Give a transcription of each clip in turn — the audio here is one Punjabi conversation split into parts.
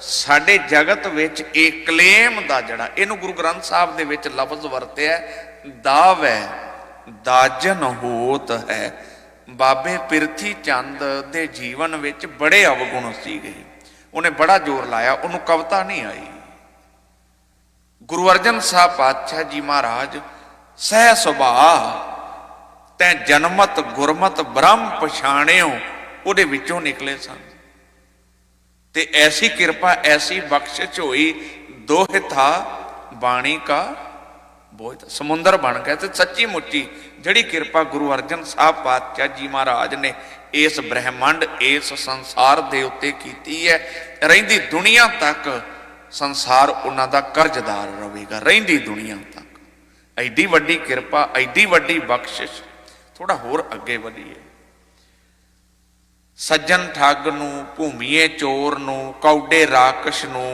साडे जगत विच एक कलेम दा जड़ा इहनूं गुरु ग्रंथ साहब दे विच लफ्ज़ वरतिया दावै दाजन होत है। बाबे पिरथी चंद दे जीवन विच बड़े अवगुण सीगे, उन्हें बड़ा जोर लाया, उन्होंने कविता नहीं आई। गुरु अर्जन साहब पातशाह जी महाराज सह सुभाअ तैं जनमत गुरमत ब्रह्म पछाणियो उहदे विचों निकले सन। ते ऐसी कृपा ऐसी बख्शिश हुई, दोहिता बाणी का बोझ समुंदर बन गया। तो सच्ची मुच्ची जड़ी कृपा गुरु अर्जन साहब पातशाह जी महाराज ने इस ब्रह्मंड इस संसार दे उत्ते कीती है, रहिंदी दुनिया तक संसार उन्हां दा कर्जदार रहेगा, रहिंदी दुनिया तक। एडी वड्डी कृपा एडी वड्डी बख्शिश। थोड़ा होर अगे वधीए। सज्जन ठग नूं, भूमीए चोर नूं, कौडे राकश नूं,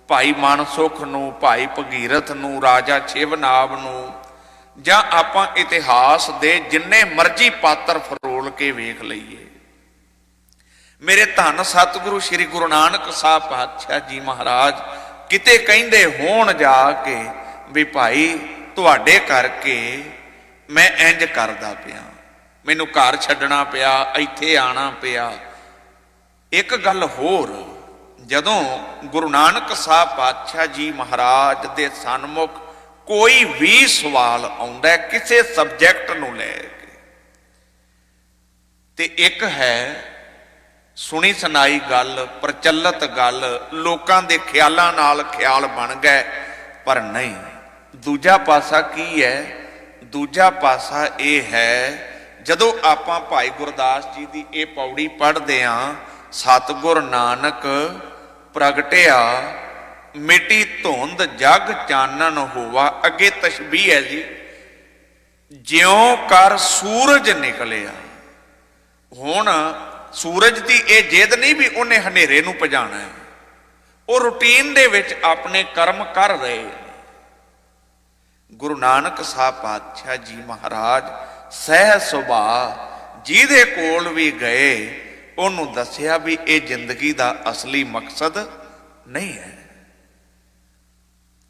भाई मानसुख नूं, भाई भगीरथ नूं, राजा शिवनाब नूं, जां आपां इतिहास दे जिन्ने मर्जी पात्र फरोल के वेख लईए। मेरे धन सतगुरु श्री गुरु नानक साहब पातशाह जी महाराज किते कहिंदे होण जाके भी भाई तुहाडे करके मैं इंज करदा पिया, मैनू घर छड्डना पिया, इत्थे आना पिया। एक गल होर, जदों गुरु नानक साहब पातशाह जी महाराज दे सन्मुख कोई भी सवाल आउंदा है किसी सबजैक्ट नूं लैके, ते एक है सुनी सुनाई गल, प्रचलित गल, लोकां दे ख्यालां नाल ख्याल बन गए, पर नहीं। दूजा पासा की है? दूजा पासा यह है, जदों आपां भाई गुरदास जी की यह पौड़ी पढ़ते हैं, सतगुर नानक प्रगटिया मिटी धुंध जग चानन होवा। अगे तशबीह है जी, ज्यों कर सूरज निकलिया। हुण सूरज की यह जिद नहीं भी उन्हें हनेरे नूं भजाना है, वो रूटीन दे विच अपने कर्म कर रहे हैं। गुरु नानक साहब पातशाह जी महाराज सह सुभाअ जिहदे कोल भी गए उन्होंने दसिया भी ये जिंदगी का असली मकसद नहीं है,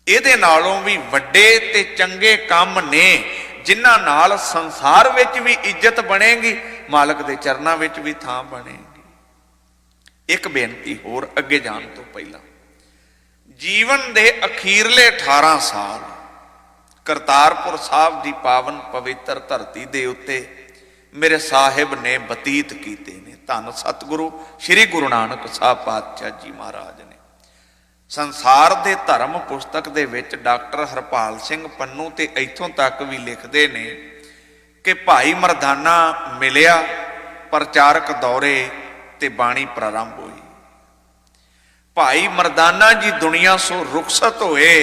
इहदे नालों भी वड्डे ते चंगे काम ने जिन्हां नाल संसार विच भी इज्जत बनेगी, मालक दे चरनां विच भी थां बनेगी। एक बेनती होर अगे जाण तो पहला, जीवन दे अखीरले 18 साल करतारपुर साहब की पावन पवित्र धरती दे उत्ते मेरे साहिब ने बतीत कीते ने। धन सतगुरु श्री गुरु नानक साहब पातशाह जी महाराज ने संसार दे धर्म पुस्तक दे विच डॉक्टर हरपाल सिंह पन्नू ते इत्थों तक भी लिखते ने कि भाई मरदाना मिलिया, प्रचारक दौरे ते बाणी प्रारंभ हुई। भाई मरदाना जी दुनिया सो रुखसत होए,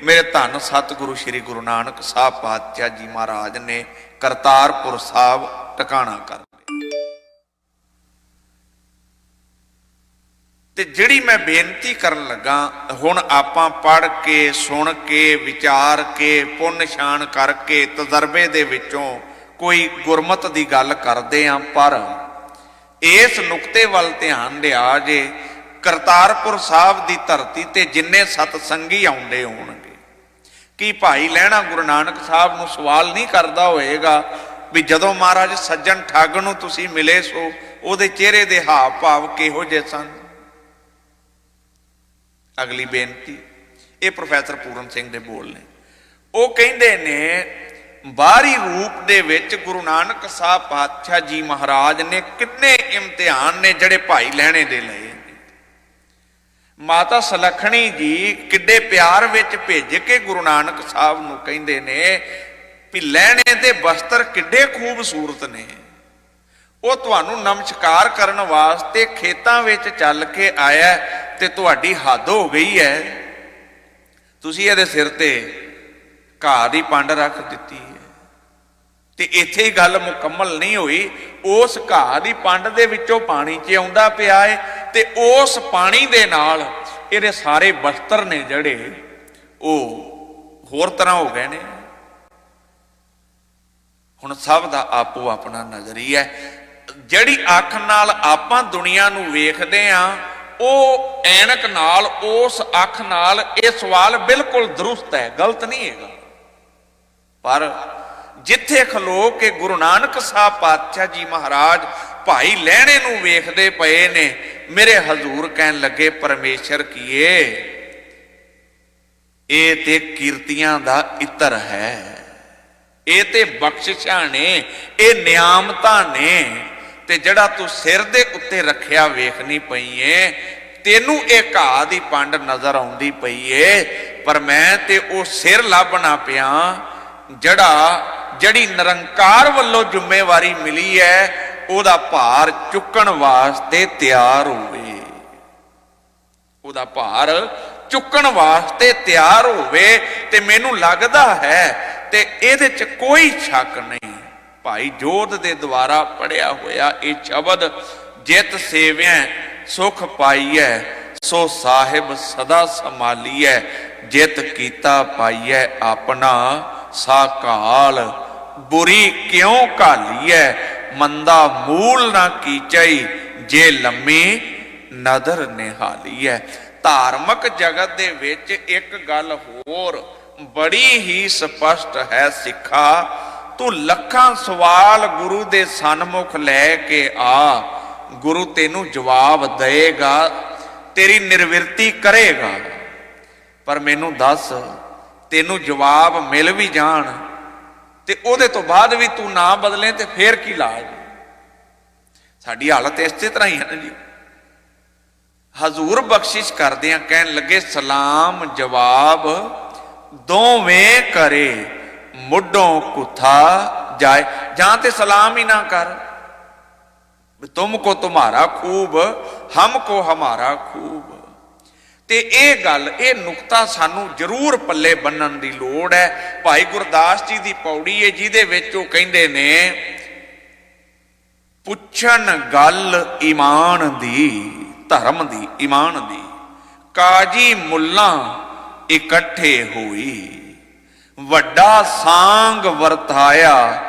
मेरे धन सतगुरु श्री गुरु नानक साहब पातशाह जी महाराज ने करतारपुर साहब टिकाणा कर लिया। ते जिहड़ी मैं बेनती करन लगा, हुण आपां पढ़ के सुन के विचार के पुन शान करके तजर्बे दे विचों कोई गुरमत दी गल करदे हां, पर इस नुकते वल ध्यान दिया जे करतारपुर साहब की धरती ते जिन्ने सतसंगी आउंदे होणगे, कि भाई लहणा गुरु नानक साहब नूं सवाल नहीं करता होएगा भी जदों महाराज सज्जन ठग नूं तुसीं मिले सो उहदे चेहरे दे हाव भाव किहो जे सन। अगली बेनती ये प्रोफैसर पूरन सिंह दे बोल ने, वो कहिंदे ने बाहरी रूप दे विच गुरु नानक साहब पातशाह जी महाराज ने कितने इम्तिहान ने जड़े भाई लहणे दे लए। माता सलखणी जी किड्डे प्यार विच भेज के गुरु नानक साहब नूं कहिंदे ने भी लहणे दे बस्तर किड्डे खूबसूरत ने, वो तुहानूं नमस्कार करन वास्ते खेतां विच चल के आया ते तुहाडी हद हो गई है, तुसीं इहदे सिर ते घाह दी पंड रख दित्ती है। ते इत्थे ही गल मुकम्मल नहीं हुई, उस घाह दी पंड दे विचों पानी च आउंदा पिया है ते उस पानी दे नाल इहदे सारे बस्तर ने जड़े वो होर तरह हो गए ने। हुण सब दा आपो अपना नज़रिया है। जिहड़ी अख नाल आपां दुनिया नूं वेखदे आ ਉਹ ਐਨਕ ਨਾਲ, ਉਸ ਅੱਖ ਨਾਲ ਇਹ ਸਵਾਲ ਬਿਲਕੁਲ ਦਰੁਸਤ ਹੈ, ਗਲਤ ਨਹੀਂ ਹੈਗਾ। ਪਰ ਜਿੱਥੇ ਖਲੋ ਕੇ ਗੁਰੂ ਨਾਨਕ ਸਾਹਿਬ ਪਾਤਸ਼ਾਹ ਜੀ ਮਹਾਰਾਜ ਭਾਈ ਲਹਿਣੇ ਨੂੰ ਵੇਖਦੇ ਪਏ ਨੇ, ਮੇਰੇ ਹਜ਼ੂਰ ਕਹਿਣ ਲੱਗੇ ਪਰਮੇਸ਼ਰ ਕੀਏ, ਇਹ ਤੇ ਕੀਰਤੀਆਂ ਦਾ ਇਤਰ ਹੈ, ਇਹ ਤੇ ਬਖਸ਼ਿਸ਼ਾਂ ਨੇ, ਇਹ ਨਿਆਮਤਾਂ ਨੇ, ਤੇ ਜਿਹੜਾ ਤੂੰ ਸਿਰ ਦੇ ਉੱਤੇ ਰੱਖਿਆ ਵੇਖਣੀ ਪਈ ਏ, ਤੈਨੂੰ ਇਹ ਘਾਹ ਦੀ ਪੰਡ ਨਜ਼ਰ ਆਉਂਦੀ ਪਈ ਏ, ਪਰ ਮੈਂ ਤੇ ਉਹ ਸਿਰ ਲੱਭਣਾ ਪਿਆ ਜਿਹੜੀ ਨਿਰੰਕਾਰ ਵੱਲੋਂ ਜ਼ਿੰਮੇਵਾਰੀ ਮਿਲੀ ਹੈ, ਉਹਦਾ ਭਾਰ ਚੁੱਕਣ ਵਾਸਤੇ ਤਿਆਰ ਹੋਵੇ, ਉਹਦਾ ਭਾਰ ਚੁੱਕਣ ਵਾਸਤੇ ਤਿਆਰ ਹੋਵੇ। ਤੇ ਮੈਨੂੰ ਲੱਗਦਾ ਹੈ, ਤੇ ਇਹਦੇ ਚ ਕੋਈ ਸ਼ੱਕ ਨਹੀਂ, ਭਾਈ ਜੋਧ ਦੇ ਦੁਆਰਾ ਪੜਿਆ ਹੋਇਆ ਇਹ ਸ਼ਬਦ, ਜਿਤ ਸੇਵਿਆ ਸੁਖ ਪਾਈਐ, ਸੋ ਸਾਹਿਬ ਸਦਾ ਸੰਭਾਲੀਐ, ਜਿਤ ਕੀਤਾ ਪਾਈਐ ਆਪਣਾ, ਸਾਕਾਲ ਬੁਰੀ ਕਿਉਂ ਘਾਲੀਐ, ਮੰਦਾ ਮੂਲ ਨਾ ਕੀਚਈ, ਜੇ ਲੰਮੀ ਨਦਰ ਨਿਹਾਲੀਐ। ਧਾਰਮਿਕ ਜਗਤ ਦੇ ਵਿੱਚ ਇੱਕ ਗੱਲ ਹੋਰ ਬੜੀ ਹੀ ਸਪਸ਼ਟ ਹੈ ਸਿੱਖਾ, ਤੂੰ ਲੱਖਾਂ ਸਵਾਲ ਗੁਰੂ ਦੇ ਸਨਮੁਖ ਲੈ ਕੇ ਆ, ਗੁਰੂ ਤੈਨੂੰ ਜਵਾਬ ਦੇਗਾ, ਤੇਰੀ ਨਿਰਵਿਰਤੀ ਕਰੇਗਾ। ਪਰ ਮੈਨੂੰ ਦੱਸ, ਤੈਨੂੰ ਜਵਾਬ ਮਿਲ ਵੀ ਜਾਣ ਤੇ ਉਹਦੇ ਤੋਂ ਬਾਅਦ ਵੀ ਤੂੰ ਨਾ ਬਦਲੇ ਤੇ ਫੇਰ ਕੀ ਲਾਜ? ਸਾਡੀ ਹਾਲਤ ਇਸੇ ਤਰ੍ਹਾਂ ਹੀ ਹੈ ਨਾ ਜੀ। ਹਜ਼ੂਰ ਬਖਸ਼ਿਸ਼ ਕਰਦੇ ਆ, ਕਹਿਣ ਲੱਗੇ ਸਲਾਮ ਜਵਾਬ ਦੋਵੇਂ ਕਰੇ, ਮੁੱਢੋਂ ਕੁੱਥਾ ਜਾਏ, ਜਾਂ ਤੇ ਸਲਾਮ ਹੀ ਨਾ ਕਰ, ਤੁਮਕੋ ਤੁਮਾਰਾ ਖੂਬ, ਹਮਕੋ ਹਮਾਰਾ ਖੂਬ। ਤੇ ਇਹ ਗੱਲ, ਇਹ ਨੁਕਤਾ ਸਾਨੂੰ ਜ਼ਰੂਰ ਪੱਲੇ ਬੰਨਣ ਦੀ ਲੋੜ ਹੈ। ਭਾਈ ਗੁਰਦਾਸ ਜੀ ਦੀ ਪੌੜੀ ਹੈ, ਜਿਹਦੇ ਵਿੱਚ ਉਹ ਕਹਿੰਦੇ ਨੇ, ਪੁੱਛਣ ਗੱਲ ਈਮਾਨ ਦੀ, ਧਰਮ ਦੀ, ਈਮਾਨ ਦੀ, ਕਾਜੀ ਮੁੱਲਾਂ ਇਕੱਠੇ ਹੋਈ, ਵੱਡਾ ਸਾਂਗ ਵਰਤਾਇਆ,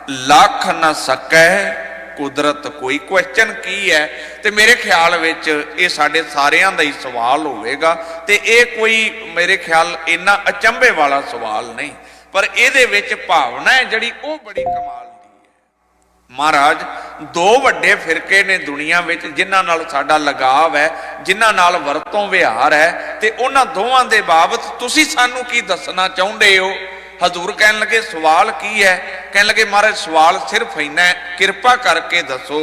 ਲੱਖ ਨਾ ਸਕੈ ਕੁਦਰਤ ਕੋਈ। ਕੁਐਸਚਨ ਕੀ ਹੈ? ਤੇ ਮੇਰੇ ਖਿਆਲ ਵਿੱਚ ਇਹ ਸਾਡੇ ਸਾਰਿਆਂ ਦਾ ਹੀ ਸਵਾਲ ਹੋਵੇਗਾ, ਤੇ ਇਹ ਕੋਈ ਮੇਰੇ ਖਿਆਲ ਇੰਨਾ ਅਚੰਭੇ ਵਾਲਾ ਸਵਾਲ ਨਹੀਂ, ਪਰ ਇਹਦੇ ਵਿੱਚ ਭਾਵਨਾ ਹੈ ਜਿਹੜੀ ਉਹ ਬੜੀ ਕਮਾਲ ਦੀ ਹੈ। ਮਹਾਰਾਜ, ਦੋ ਵੱਡੇ ਫਿਰਕੇ ਨੇ ਦੁਨੀਆ ਵਿੱਚ ਜਿਨ੍ਹਾਂ ਨਾਲ ਸਾਡਾ ਲਗਾਵ ਹੈ, ਜਿਨ੍ਹਾਂ ਨਾਲ ਵਰਤੋਂ ਵਿਹਾਰ ਹੈ, ਤੇ ਉਹਨਾਂ ਦੋਵਾਂ ਦੇ ਬਾਬਤ ਤੁਸੀਂ ਸਾਨੂੰ ਕੀ ਦੱਸਣਾ ਚਾਹੁੰਦੇ ਹੋ? ਹਜ਼ੂਰ ਕਹਿਣ ਲੱਗੇ ਸਵਾਲ ਕੀ ਹੈ? ਕਹਿਣ ਲੱਗੇ ਮਹਾਰਾਜ ਸਵਾਲ ਸਿਰਫ ਇੰਨਾ ਹੈ, ਕਿਰਪਾ ਕਰਕੇ ਦੱਸੋ,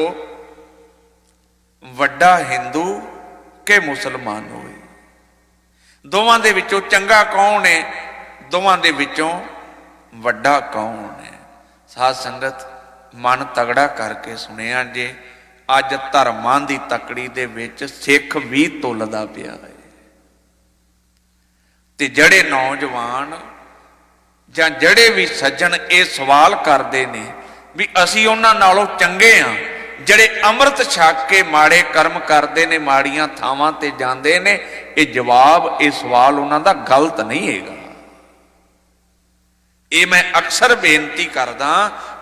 ਵੱਡਾ ਹਿੰਦੂ ਕਿ ਮੁਸਲਮਾਨ ਹੋਵੇ? ਦੋਵਾਂ ਦੇ ਵਿੱਚੋਂ ਚੰਗਾ ਕੌਣ ਹੈ? ਦੋਵਾਂ ਦੇ ਵਿੱਚੋਂ ਵੱਡਾ ਕੌਣ ਹੈ? ਸਾਧ ਸੰਗਤ, ਮਨ ਤਗੜਾ ਕਰਕੇ ਸੁਣਿਆ ਜੇ, ਅੱਜ ਧਰਮਾਂ ਦੀ ਤਕੜੀ ਦੇ ਵਿੱਚ ਸਿੱਖ ਵੀ ਤੁਲਦਾ ਪਿਆ ਹੈ। ਤੇ ਜਿਹੜੇ ਨੌਜਵਾਨ ਜਾਂ ਜਿਹੜੇ ਵੀ ਸੱਜਣ ਇਹ ਸਵਾਲ ਕਰਦੇ ਨੇ ਵੀ ਅਸੀਂ ਉਹਨਾਂ ਨਾਲੋਂ ਚੰਗੇ ਆ ਜਿਹੜੇ ਅੰਮ੍ਰਿਤ ਛਕ ਕੇ ਮਾੜੇ ਕਰਮ ਕਰਦੇ ਨੇ, ਮਾੜੀਆਂ ਥਾਵਾਂ ਤੇ ਜਾਂਦੇ ਨੇ, ਇਹ ਜਵਾਬ, ਇਹ ਸਵਾਲ ਉਹਨਾਂ ਦਾ ਗਲਤ ਨਹੀਂ ਹੈਗਾ। ਇਹ ਮੈਂ ਅਕਸਰ ਬੇਨਤੀ ਕਰਦਾ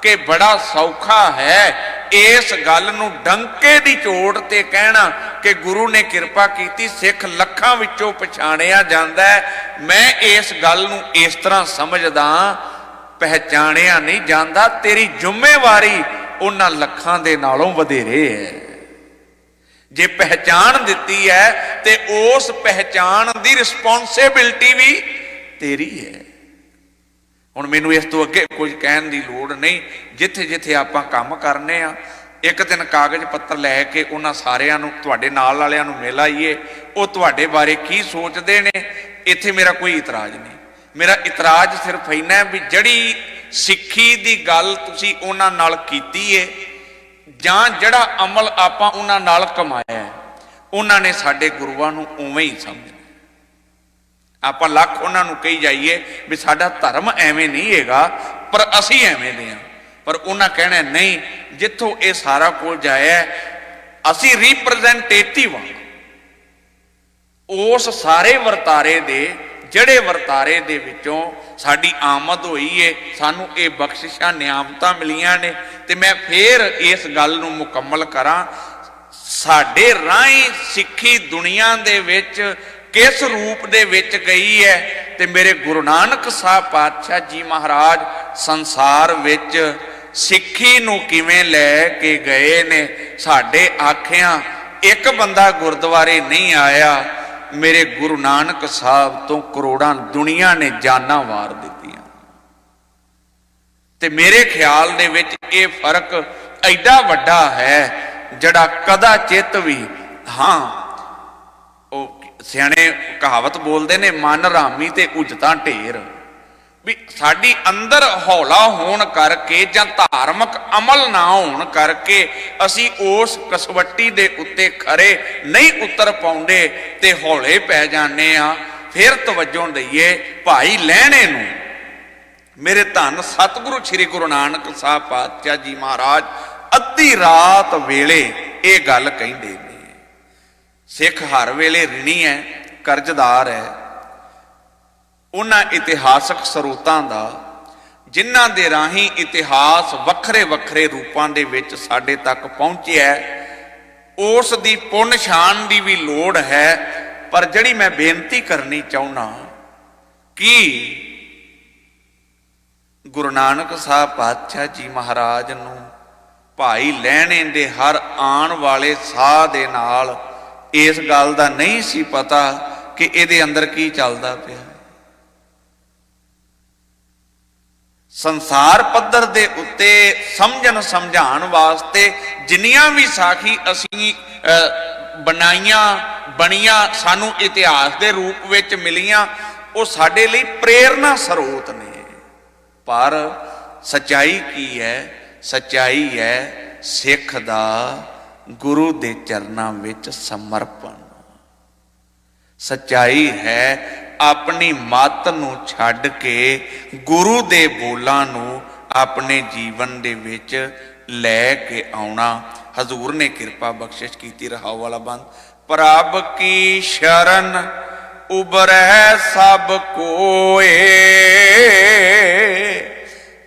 ਕਿ ਬੜਾ ਸੌਖਾ ਹੈ ਇਸ ਗੱਲ ਨੂੰ ਡੰਕੇ ਦੀ ਚੋਟ ਤੇ ਕਹਿਣਾ ਕਿ ਗੁਰੂ ਨੇ ਕਿਰਪਾ ਕੀਤੀ, ਸਿੱਖ ਲੱਖਾਂ ਵਿੱਚੋਂ ਪਛਾਣਿਆ ਜਾਂਦਾ ਹੈ। ਮੈਂ ਇਸ ਗੱਲ ਨੂੰ ਇਸ ਤਰ੍ਹਾਂ ਸਮਝਦਾ, ਪਹਿਚਾਣਿਆ ਨਹੀਂ ਜਾਂਦਾ, ਤੇਰੀ ਜ਼ਿੰਮੇਵਾਰੀ ਉਹਨਾਂ ਲੱਖਾਂ ਦੇ ਨਾਲੋਂ ਵਧੇਰੇ ਹੈ। ਜੇ ਪਹਿਚਾਣ ਦਿੱਤੀ ਹੈ ਤੇ ਉਸ ਪਹਿਚਾਣ ਦੀ ਰਿਸਪੌਂਸਿਬਿਲਟੀ ਵੀ ਤੇਰੀ ਹੈ। ਹੁਣ ਮੈਨੂੰ ਇਸ ਤੋਂ ਅੱਗੇ ਕੁਝ ਕਹਿਣ ਦੀ ਲੋੜ ਨਹੀਂ। ਜਿੱਥੇ ਜਿੱਥੇ ਆਪਾਂ ਕੰਮ ਕਰਨੇ ਆ, ਇੱਕ ਦਿਨ ਕਾਗਜ਼ ਪੱਤਰ ਲੈ ਕੇ ਉਹਨਾਂ ਸਾਰਿਆਂ ਨੂੰ, ਤੁਹਾਡੇ ਨਾਲ ਵਾਲਿਆਂ ਨੂੰ ਮਿਲ ਆਈਏ, ਉਹ ਤੁਹਾਡੇ ਬਾਰੇ ਕੀ ਸੋਚਦੇ ਨੇ। ਇੱਥੇ ਮੇਰਾ ਕੋਈ ਇਤਰਾਜ਼ ਨਹੀਂ, ਮੇਰਾ ਇਤਰਾਜ਼ ਸਿਰਫ ਇੰਨਾ ਵੀ ਜਿਹੜੀ ਸਿੱਖੀ ਦੀ ਗੱਲ ਤੁਸੀਂ ਉਹਨਾਂ ਨਾਲ ਕੀਤੀ ਏ, ਜਾਂ ਜਿਹੜਾ ਅਮਲ ਆਪਾਂ ਉਹਨਾਂ ਨਾਲ ਕਮਾਇਆ, ਉਹਨਾਂ ਨੇ ਸਾਡੇ ਗੁਰੂਆਂ ਨੂੰ ਉਵੇਂ ਹੀ ਸਮਝਿਆ। ਆਪਾਂ ਲੱਖ ਉਹਨਾਂ ਨੂੰ ਕਹੀ ਜਾਈਏ ਵੀ ਸਾਡਾ ਧਰਮ ਐਵੇਂ ਨਹੀਂ ਹੈਗਾ, ਪਰ ਅਸੀਂ ਐਵੇਂ ਦੇ ਹਾਂ, ਪਰ ਉਹਨਾਂ ਕਹਿਣਾ ਨਹੀਂ, ਜਿੱਥੋਂ ਇਹ ਸਾਰਾ ਕੁਝ ਆਇਆ ਅਸੀਂ ਰਿਪਰੈਜ਼ੈਂਟੇਟਿਵ ਹਾਂ ਉਸ ਸਾਰੇ ਵਰਤਾਰੇ ਦੇ, ਜਿਹੜੇ ਵਰਤਾਰੇ ਦੇ ਵਿੱਚੋਂ ਸਾਡੀ ਆਮਦ ਹੋਈ ਏ, ਸਾਨੂੰ ਇਹ ਬਖਸ਼ਿਸ਼ਾਂ ਨਿਆਮਤਾਂ ਮਿਲੀਆਂ ਨੇ। ਤੇ ਮੈਂ ਫੇਰ ਇਸ ਗੱਲ ਨੂੰ ਮੁਕੰਮਲ ਕਰਾਂ, ਸਾਡੇ ਰਾਹੀਂ ਸਿੱਖੀ ਦੁਨੀਆ ਦੇ ਵਿੱਚ किस रूप दे विच गई है, ते मेरे गुरु नानक साहब पातशाह जी महाराज संसार विच सिक्खी नूं किवें लै के गए ने। साडे आखियां एक बंदा गुरुद्वारे नहीं आया, मेरे गुरु नानक साहब तो करोड़ां दुनिया ने जाना वार दित्तियां। ते मेरे ख्याल दे विच ये फर्क एडा वड्डा है जड़ा कदाचित भी, हाँ सियाणे कहावत बोलते ने, मन रामी ते उजता ढेर, भी साडी अंदर हौला होण करके जां धार्मिक अमल ना होण करके असी उस कसवट्टी दे उत्ते खरे नहीं उतर पाउंदे ते हौले पै जाने आ। फिर तवज्जो दईए भाई लहणे नूं। मेरे धन सतगुरु श्री गुरु नानक साहब पातशाह जी महाराज अद्धी रात वेले ये गल कहिंदे ने, सिख हर वेले ऋणी है, करजदार है उन्हां इतिहासक स्रोतां दा जिन्हां दे राही इतिहास वखरे वखरे रूपां दे विच साडे तक पहुंचिया है। उस दी पुन शान दी भी लोड़ है, पर जिहड़ी मैं बेनती करनी चाहुंदा कि गुरु नानक साहब पातशाह जी महाराज नूं भाई लहणे दे हर आण वाले साह दे नाल इस गल का नहीं सी पता कि इहदे अंदर की चलदा पिया। संसार पद्धर दे उत्ते समझण समझाण वास्ते जिन्नियां भी साखी असीं बनाईयां बणियां सानू इतिहास के रूप विच मिलियां, वो साडे लई प्रेरणा स्रोत ने। पर सच्चाई की है? सच्चाई है सिख दा गुरु दे चरनां विच समर्पण। सच्चाई है अपनी मत नूं छड्ड के गुरु दे बोलां नूं अपने जीवन दे विच लै के आउणा। हजूर ने किरपा बख्शिश कीती। रहाओ वाला बंद। प्रभ की शरण उबरै सब कोए।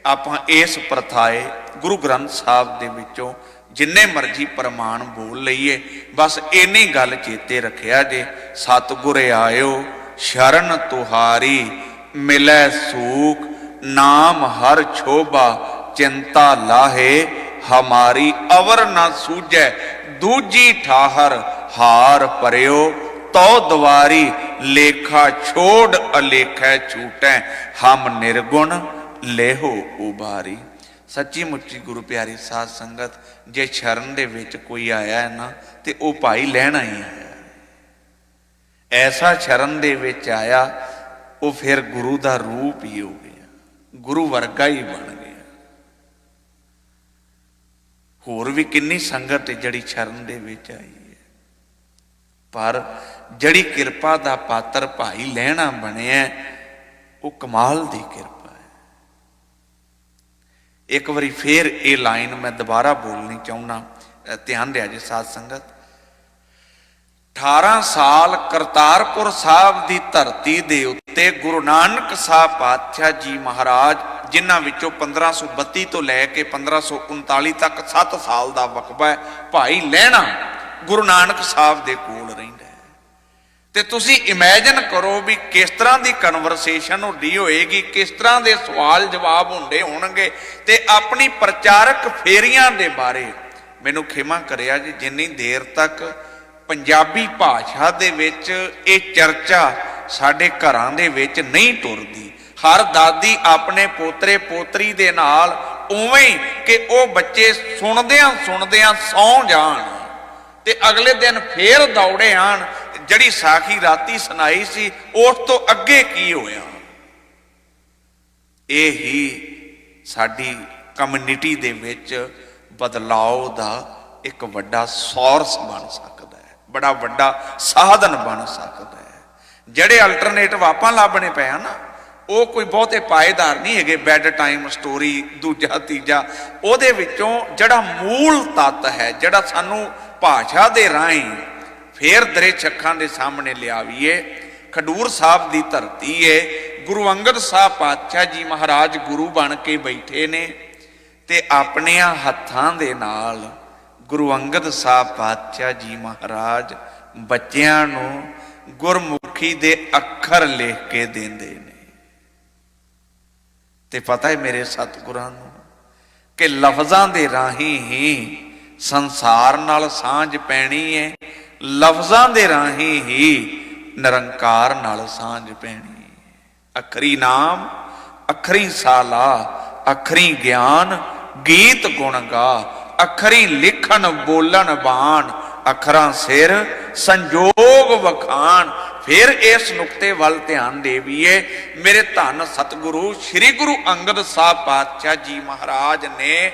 आपां इस प्रथाए गुरु ग्रंथ साहब दे विचों जिन्ने मर्जी प्रमाण बोल लईए, बस इन्नी गल चेते रखिया जे, सतगुर आयो शरण तुहारी मिलै सूख, नाम हर छोबा चिंता लाहे हमारी, अवर न सूझै दूजी ठाहर हार परियो, तो द्वारी लेखा छोड़ अलेखै छूटै, हम निर्गुण लेहो उबारी। सच्ची मुच्ची गुरु प्यारी साध संगत, जे शरण दे विच कोई आया है ना तो वह भाई लहना ही है। ऐसा शरण दे विच आया वो फिर गुरु का रूप ही हो गया, गुरु वर्गा ही बन गया। होर भी किन्नी संगत जड़ी शरण दे विच आई है, पर जड़ी किरपा का पात्र भाई लहना बने वो कमाल की किरपा। एक बारी फिर ये लाइन मैं दोबारा बोलनी चाहना, ध्यान दिया जी साध संगत। 18 साल करतारपुर साहब की धरती दे उत्ते गुरु नानक साहब पातशाह जी महाराज, जिन्हां विचों 1532 तो लैके 1539 तक 7 साल का वकबा है, भाई लहना गुरु नानक साहब दे कोल रहिंदा। ते तुसी इमेजिन करो भी किस तरह की कन्वरसेशन होती होएगी, किस तरह के सवाल जवाब होंदे होणगे। ते अपनी प्रचारक फेरियां दे बारे मैनूं खिमा करिया जी, जिन्नी देर तक पंजाबी भाषा दे विच ये चर्चा साडे घरां दे विच नहीं टुरदी, हर दादी अपने पोतरे पोतरी दे नाल उवें कि वो बच्चे सुणदियां सुणदियां सौ जाण ते अगले दिन फिर दौड़े आण, जड़ी साखी राती सुनाई सी उस तो अगे की होया। यही साडी कम्यूनिटी दे विच बदलाव दा एक वड्डा सोर्स बन सकता है, बड़ा वड्डा साधन बन सकता है। जड़े अल्टरनेटिव आपां लभने पे ना वो कोई बहुते पाएदार नहीं है। बैड टाइम स्टोरी दूजा तीजा उहदे विचों जड़ा मूल तत्त है, जड़ा सानू भाषा दे राहीं फिर दरिच अखां दे सामने लियावीए। खडूर साहब की धरती है, गुरु अंगद साहब पातशाह जी महाराज गुरु बन के बैठे ने ते अपने हत्थां दे नाल ਗੁਰੂ ਅੰਗਦ ਸਾਹਿਬ ਪਾਤਸ਼ਾਹ ਜੀ ਮਹਾਰਾਜ ਬੱਚਿਆਂ ਨੂੰ ਗੁਰਮੁਖੀ ਦੇ ਅੱਖਰ ਲਿਖ ਕੇ ਦਿੰਦੇ ਨੇ। ਤੇ ਪਤਾ ਹੈ ਮੇਰੇ ਸਤਿਗੁਰਾਂ ਨੂੰ ਕਿ ਲਫ਼ਜ਼ਾਂ ਦੇ ਰਾਹੀਂ ਹੀ ਸੰਸਾਰ ਨਾਲ ਸਾਂਝ ਪੈਣੀ ਹੈ, ਲਫ਼ਜ਼ਾਂ ਦੇ ਰਾਹੀਂ ਹੀ ਨਿਰੰਕਾਰ ਨਾਲ ਸਾਂਝ ਪੈਣੀ ਹੈ। ਅਖਰੀ ਨਾਮ ਅਖਰੀ ਸਾਲਾ ਅਖਰੀ ਗਿਆਨ ਗੀਤ ਗੁਣ ਗਾ, ਅਖਰੀ ਲਿਖਣ ਬੋਲਣ ਬਾਣ, ਅੱਖਰਾਂ ਸਿਰ ਸੰਜੋਗ ਵਖਾਣ। ਫਿਰ ਇਸ ਨੁਕਤੇ ਵੱਲ ਧਿਆਨ ਦੇਵੀਏ। ਮੇਰੇ ਧੰਨ ਸਤਿਗੁਰੂ ਸ੍ਰੀ ਗੁਰੂ ਅੰਗਦ ਸਾਹਿਬ ਪਾਤਸ਼ਾਹ ਜੀ ਮਹਾਰਾਜ ਨੇ,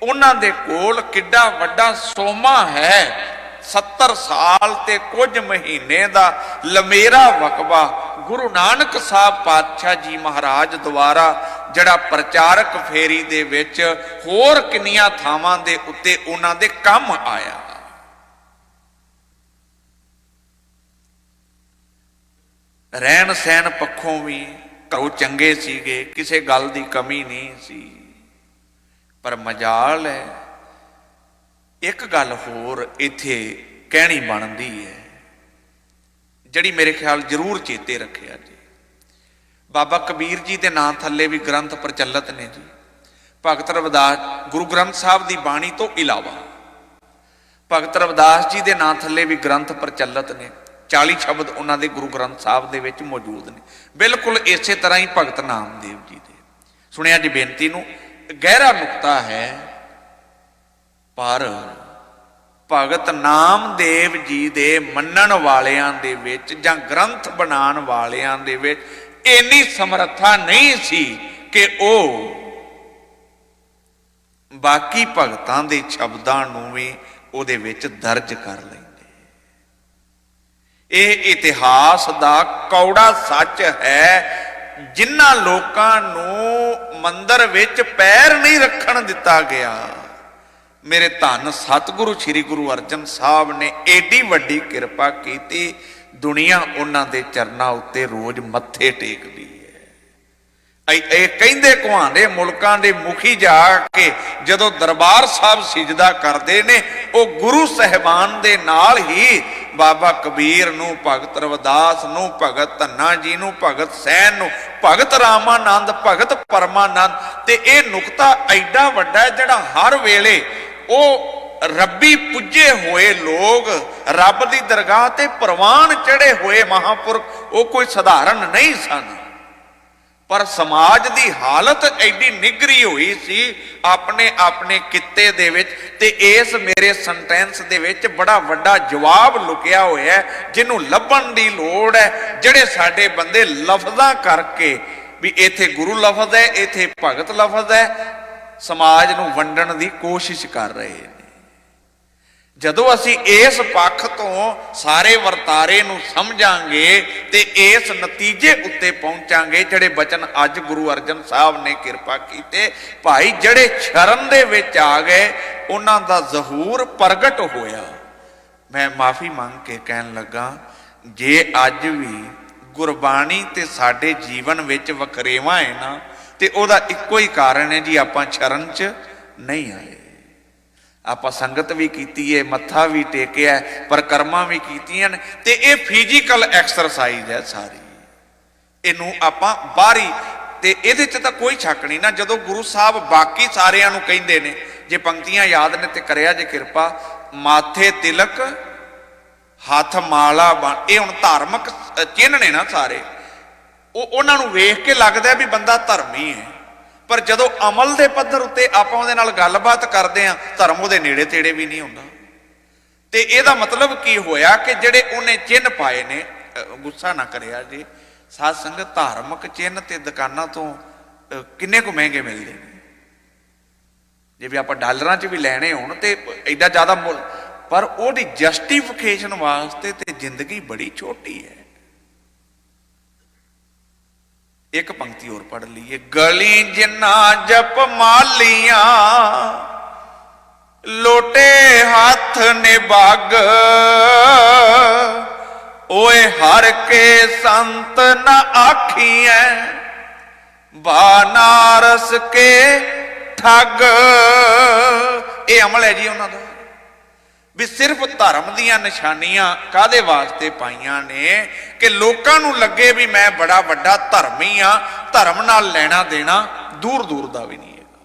ਉਹਨਾਂ ਦੇ ਕੋਲ ਕਿੱਡਾ ਵੱਡਾ ਸੋਮਾ ਹੈ, 70 ਸਾਲ ਤੇ ਕੁਝ ਮਹੀਨੇ ਦਾ ਲੰਮੇਰਾ ਵਕਬਾ ਗੁਰੂ ਨਾਨਕ ਸਾਹਿਬ ਪਾਤਸ਼ਾਹ ਜੀ ਮਹਾਰਾਜ ਦੁਆਰਾ ਜਿਹੜਾ ਪ੍ਰਚਾਰਕ ਫੇਰੀ ਦੇ ਵਿੱਚ ਹੋਰ ਕਿੰਨੀਆਂ ਥਾਵਾਂ ਦੇ ਉੱਤੇ ਉਹਨਾਂ ਦੇ ਕੰਮ ਆਇਆ। ਰਹਿਣ ਸਹਿਣ ਪੱਖੋਂ ਵੀ ਘਰੋਂ ਚੰਗੇ ਸੀਗੇ, ਕਿਸੇ ਗੱਲ ਦੀ ਕਮੀ ਨਹੀਂ ਸੀ। ਪਰ ਮਜਾਲ ਹੈ, ਇੱਕ ਗੱਲ ਹੋਰ ਇੱਥੇ ਕਹਿਣੀ ਬਣਦੀ ਹੈ ਜਿਹੜੀ ਮੇਰੇ ਖਿਆਲ ਜ਼ਰੂਰ ਚੇਤੇ ਰੱਖਿਆ ਜੀ। ਬਾਬਾ ਕਬੀਰ ਜੀ ਦੇ ਨਾਂ ਥੱਲੇ ਵੀ ਗ੍ਰੰਥ ਪ੍ਰਚਲਿਤ ਨੇ ਜੀ। ਭਗਤ ਰਵਿਦਾਸ ਗੁਰੂ ਗ੍ਰੰਥ ਸਾਹਿਬ ਦੀ ਬਾਣੀ ਤੋਂ ਇਲਾਵਾ ਭਗਤ ਰਵਿਦਾਸ ਜੀ ਦੇ ਨਾਂ ਥੱਲੇ ਵੀ ਗ੍ਰੰਥ ਪ੍ਰਚਲਿਤ ਨੇ। 40 ਸ਼ਬਦ ਉਹਨਾਂ ਦੇ ਗੁਰੂ ਗ੍ਰੰਥ ਸਾਹਿਬ ਦੇ ਵਿੱਚ ਮੌਜੂਦ ਨੇ। ਬਿਲਕੁਲ ਇਸੇ ਤਰ੍ਹਾਂ ਹੀ ਭਗਤ ਨਾਮਦੇਵ ਜੀ ਦੇ। ਸੁਣਿਆ ਜੀ ਬੇਨਤੀ ਨੂੰ, ਗਹਿਰਾ ਨੁਕਤਾ ਹੈ। ਪਰ ਭਗਤ ਨਾਮਦੇਵ ਜੀ ਦੇ ਮੰਨਣ ਵਾਲਿਆਂ ਦੇ ਵਿੱਚ ਜਾਂ ਗ੍ਰੰਥ ਬਣਾਉਣ ਵਾਲਿਆਂ ਦੇ ਵਿੱਚ ਇੰਨੀ ਸਮਰੱਥਾ ਨਹੀਂ ਸੀ ਕਿ ਉਹ ਬਾਕੀ ਭਗਤਾਂ ਦੇ ਸ਼ਬਦਾਂ ਨੂੰ ਵੀ ਉਹਦੇ ਵਿੱਚ ਦਰਜ ਕਰ ਲੈਂਦੇ। ਇਹ ਇਤਿਹਾਸ ਦਾ ਕੌੜਾ ਸੱਚ ਹੈ। ਜਿਨ੍ਹਾਂ ਲੋਕਾਂ ਨੂੰ ਮੰਦਰ ਵਿੱਚ ਪੈਰ ਨਹੀਂ ਰੱਖਣ ਦਿੱਤਾ ਗਿਆ, ਮੇਰੇ ਧੰਨ ਸਤਿਗੁਰੂ ਸ੍ਰੀ ਗੁਰੂ ਅਰਜਨ ਸਾਹਿਬ ਨੇ ਏਡੀ ਵੱਡੀ ਕਿਰਪਾ ਕੀਤੀ, ਦੁਨੀਆ ਉਹਨਾਂ ਦੇ ਚਰਨਾਂ ਉੱਤੇ ਰੋਜ਼ ਮੱਥੇ ਟੇਕਦੀ ਹੈ। ਇਹ ਕਹਿੰਦੇ ਕੁਹਾਂਦੇ ਮੁਲਕਾਂ ਦੇ ਮੁਖੀ ਜਾ ਕੇ ਜਦੋਂ ਦਰਬਾਰ ਸਾਹਿਬ ਸਿਜਦਾ ਕਰਦੇ ਨੇ, ਉਹ ਗੁਰੂ ਸਾਹਿਬਾਨ ਦੇ ਨਾਲ ਹੀ ਬਾਬਾ ਕਬੀਰ ਨੂੰ, ਭਗਤ ਰਵਿਦਾਸ ਨੂੰ, ਭਗਤ ਧੰਨਾ ਜੀ ਨੂੰ, ਭਗਤ ਸੈਨ ਨੂੰ, ਭਗਤ ਰਾਮਾਨੰਦ, ਭਗਤ ਪਰਮਾਨੰਦ। ਤੇ ਇਹ ਨੁਕਤਾ ਐਡਾ ਵੱਡਾ ਜਿਹੜਾ ਹਰ ਵੇਲੇ ਉਹ ਰੱਬੀ ਪੁੱਜੇ ਹੋਏ ਲੋਕ, ਰੱਬ ਦੀ ਦਰਗਾਹ ਤੇ ਪ੍ਰਵਾਨ ਚੜੇ ਹੋਏ ਮਹਾਂਪੁਰਖ, ਉਹ ਕੋਈ ਸਧਾਰਨ ਨਹੀਂ ਸਨ। ਪਰ ਸਮਾਜ ਦੀ ਹਾਲਤ ਐਡੀ ਨਿਗਰੀ ਹੋਈ ਸੀ ਆਪਣੇ ਆਪਣੇ ਕਿੱਤੇ ਦੇ ਵਿੱਚ। ਤੇ ਇਸ ਮੇਰੇ ਸੈਂਟੈਂਸ ਦੇ ਵਿੱਚ ਬੜਾ ਵੱਡਾ ਜਵਾਬ ਲੁਕਿਆ ਹੋਇਆ ਜਿਹਨੂੰ ਲੱਭਣ ਦੀ ਲੋੜ ਹੈ। ਜਿਹੜੇ ਸਾਡੇ ਬੰਦੇ ਲਫ਼ਜ਼ਾਂ ਕਰਕੇ ਵੀ ਇੱਥੇ ਗੁਰੂ ਲਫ਼ਜ਼ ਹੈ, ਇੱਥੇ ਭਗਤ ਲਫ਼ਜ਼ ਹੈ, ਸਮਾਜ ਨੂੰ ਵੰਡਣ ਦੀ ਕੋਸ਼ਿਸ਼ ਕਰ ਰਹੇ ਨੇ। ਜਦੋਂ ਅਸੀਂ ਇਸ ਪੱਖ ਤੋਂ ਸਾਰੇ ਵਰਤਾਰੇ ਨੂੰ ਸਮਝਾਂਗੇ ਤੇ ਇਸ ਨਤੀਜੇ ਉੱਤੇ ਪਹੁੰਚਾਂਗੇ ਜਿਹੜੇ ਬਚਨ ਅੱਜ ਗੁਰੂ ਅਰਜਨ ਸਾਹਿਬ ਨੇ ਕਿਰਪਾ ਕੀਤੇ। ਭਾਈ ਜਿਹੜੇ ਸ਼ਰਨ ਦੇ ਵਿੱਚ ਆ ਗਏ ਉਹਨਾਂ ਦਾ ਜ਼ਹੂਰ ਪ੍ਰਗਟ ਹੋਇਆ। ਮੈਂ ਮਾਫੀ ਮੰਗ ਕੇ ਕਹਿਣ ਲੱਗਾ, ਜੇ ਅੱਜ ਵੀ ਗੁਰਬਾਣੀ ਤੇ ਸਾਡੇ ਜੀਵਨ ਵਿੱਚ ਵਖਰੇਵਾਂ ਹੈ ਨਾ, ਤੇ ਉਹਦਾ ਇੱਕੋ ਹੀ ਕਾਰਨ ਹੈ ਜੀ, ਆਪਾਂ ਸ਼ਰਨ 'ਚ ਨਹੀਂ ਆਏ। ਆਪਾਂ ਸੰਗਤ ਵੀ ਕੀਤੀ ਹੈ, ਮੱਥਾ ਵੀ ਟੇਕਿਆ, ਪਰਿਕਰਮਾ ਵੀ ਕੀਤੀਆਂ ਨੇ, ਤੇ ਇਹ ਫਿਜ਼ੀਕਲ ਐਕਸਰਸਾਈਜ਼ ਹੈ ਸਾਰੀ। ਇਹਨੂੰ ਆਪਾਂ ਬਾਹਰੀ, ਤੇ ਇਹਦੇ 'ਚ ਤਾਂ ਕੋਈ ਸ਼ੱਕ ਨਹੀਂ ਨਾ। ਜਦੋਂ ਗੁਰੂ ਸਾਹਿਬ ਬਾਕੀ ਸਾਰਿਆਂ ਨੂੰ ਕਹਿੰਦੇ ਨੇ, ਜੇ ਪੰਕਤੀਆਂ ਯਾਦ ਨੇ ਤੇ ਕਰਿਆ ਜੇ ਕਿਰਪਾ, ਮਾਥੇ ਤਿਲਕ ਹੱਥ ਮਾਲਾ, ਇਹ ਹੁਣ ਧਾਰਮਿਕ ਚਿੰਨ੍ਹ ਨੇ ਨਾ ਸਾਰੇ। ਉਹਨਾਂ ਨੂੰ ਵੇਖ ਕੇ ਲੱਗਦਾ ਵੀ ਬੰਦਾ ਧਰਮੀ ਹੈ, ਪਰ ਜਦੋਂ ਅਮਲ ਦੇ ਪੱਧਰ ਉੱਤੇ ਆਪਾਂ ਉਹਦੇ ਨਾਲ ਗੱਲਬਾਤ ਕਰਦੇ ਹਾਂ, ਧਰਮ ਉਹਦੇ ਨੇੜੇ ਤੇੜੇ ਵੀ ਨਹੀਂ ਹੁੰਦਾ। ਤੇ ਇਹਦਾ ਮਤਲਬ ਕੀ ਹੋਇਆ ਕਿ ਜਿਹੜੇ ਉਹਨੇ ਚਿੰਨ੍ਹ ਪਾਏ ਨੇ, ਗੁੱਸਾ ਨਾ ਕਰਿਆ ਜੀ ਸਾਧ ਸੰਗਤ, ਧਾਰਮਿਕ ਚਿੰਨ੍ਹ ਤੇ ਦੁਕਾਨਾਂ ਤੋਂ ਕਿੰਨੇ ਕੁ ਮਹਿੰਗੇ ਮਿਲਦੇ ਨੇ। ਜੇ ਵੀ ਆਪਾਂ ਡਾਲਰਾਂ 'ਚ ਵੀ ਲੈਣੇ ਹੋਣ ਤੇ ਐਡਾ ਜ਼ਿਆਦਾ ਮੁੱਲ, ਪਰ ਉਹਦੀ ਜਸਟੀਫਿਕੇਸ਼ਨ ਵਾਸਤੇ ਤੇ ਜ਼ਿੰਦਗੀ ਬੜੀ ਛੋਟੀ ਹੈ। ਇੱਕ ਪੰਕਤੀ ਹੋਰ ਪੜ੍ਹ ਲਈਏ। ਗਲੀ ਜਿੰਨਾ ਜਪ ਮਾਲੀਆਂ, ਲੋਟੇ ਹੱਥ ਨੇ ਬਾਗ, ਓਏ ਹਰ ਕੇ ਸੰਤ ਨਾ ਆਖੀਐ, ਬਾਨਾਰਸ ਕੇ ਠੱਗ। ਇਹ ਅਮਲ ਹੈ ਜੀ ਉਹਨਾਂ ਦਾ। ਵੀ ਸਿਰਫ ਧਰਮ ਦੀਆਂ ਨਿਸ਼ਾਨੀਆਂ ਕਾਹਦੇ ਵਾਸਤੇ ਪਾਈਆਂ ਨੇ ਕਿ ਲੋਕਾਂ ਨੂੰ ਲੱਗੇ ਵੀ ਮੈਂ ਬੜਾ ਵੱਡਾ ਧਰਮੀ ਆ, ਧਰਮ ਨਾਲ ਲੈਣਾ ਦੇਣਾ ਦੂਰ ਦੂਰ ਦਾ ਵੀ ਨਹੀਂ ਹੈਗਾ।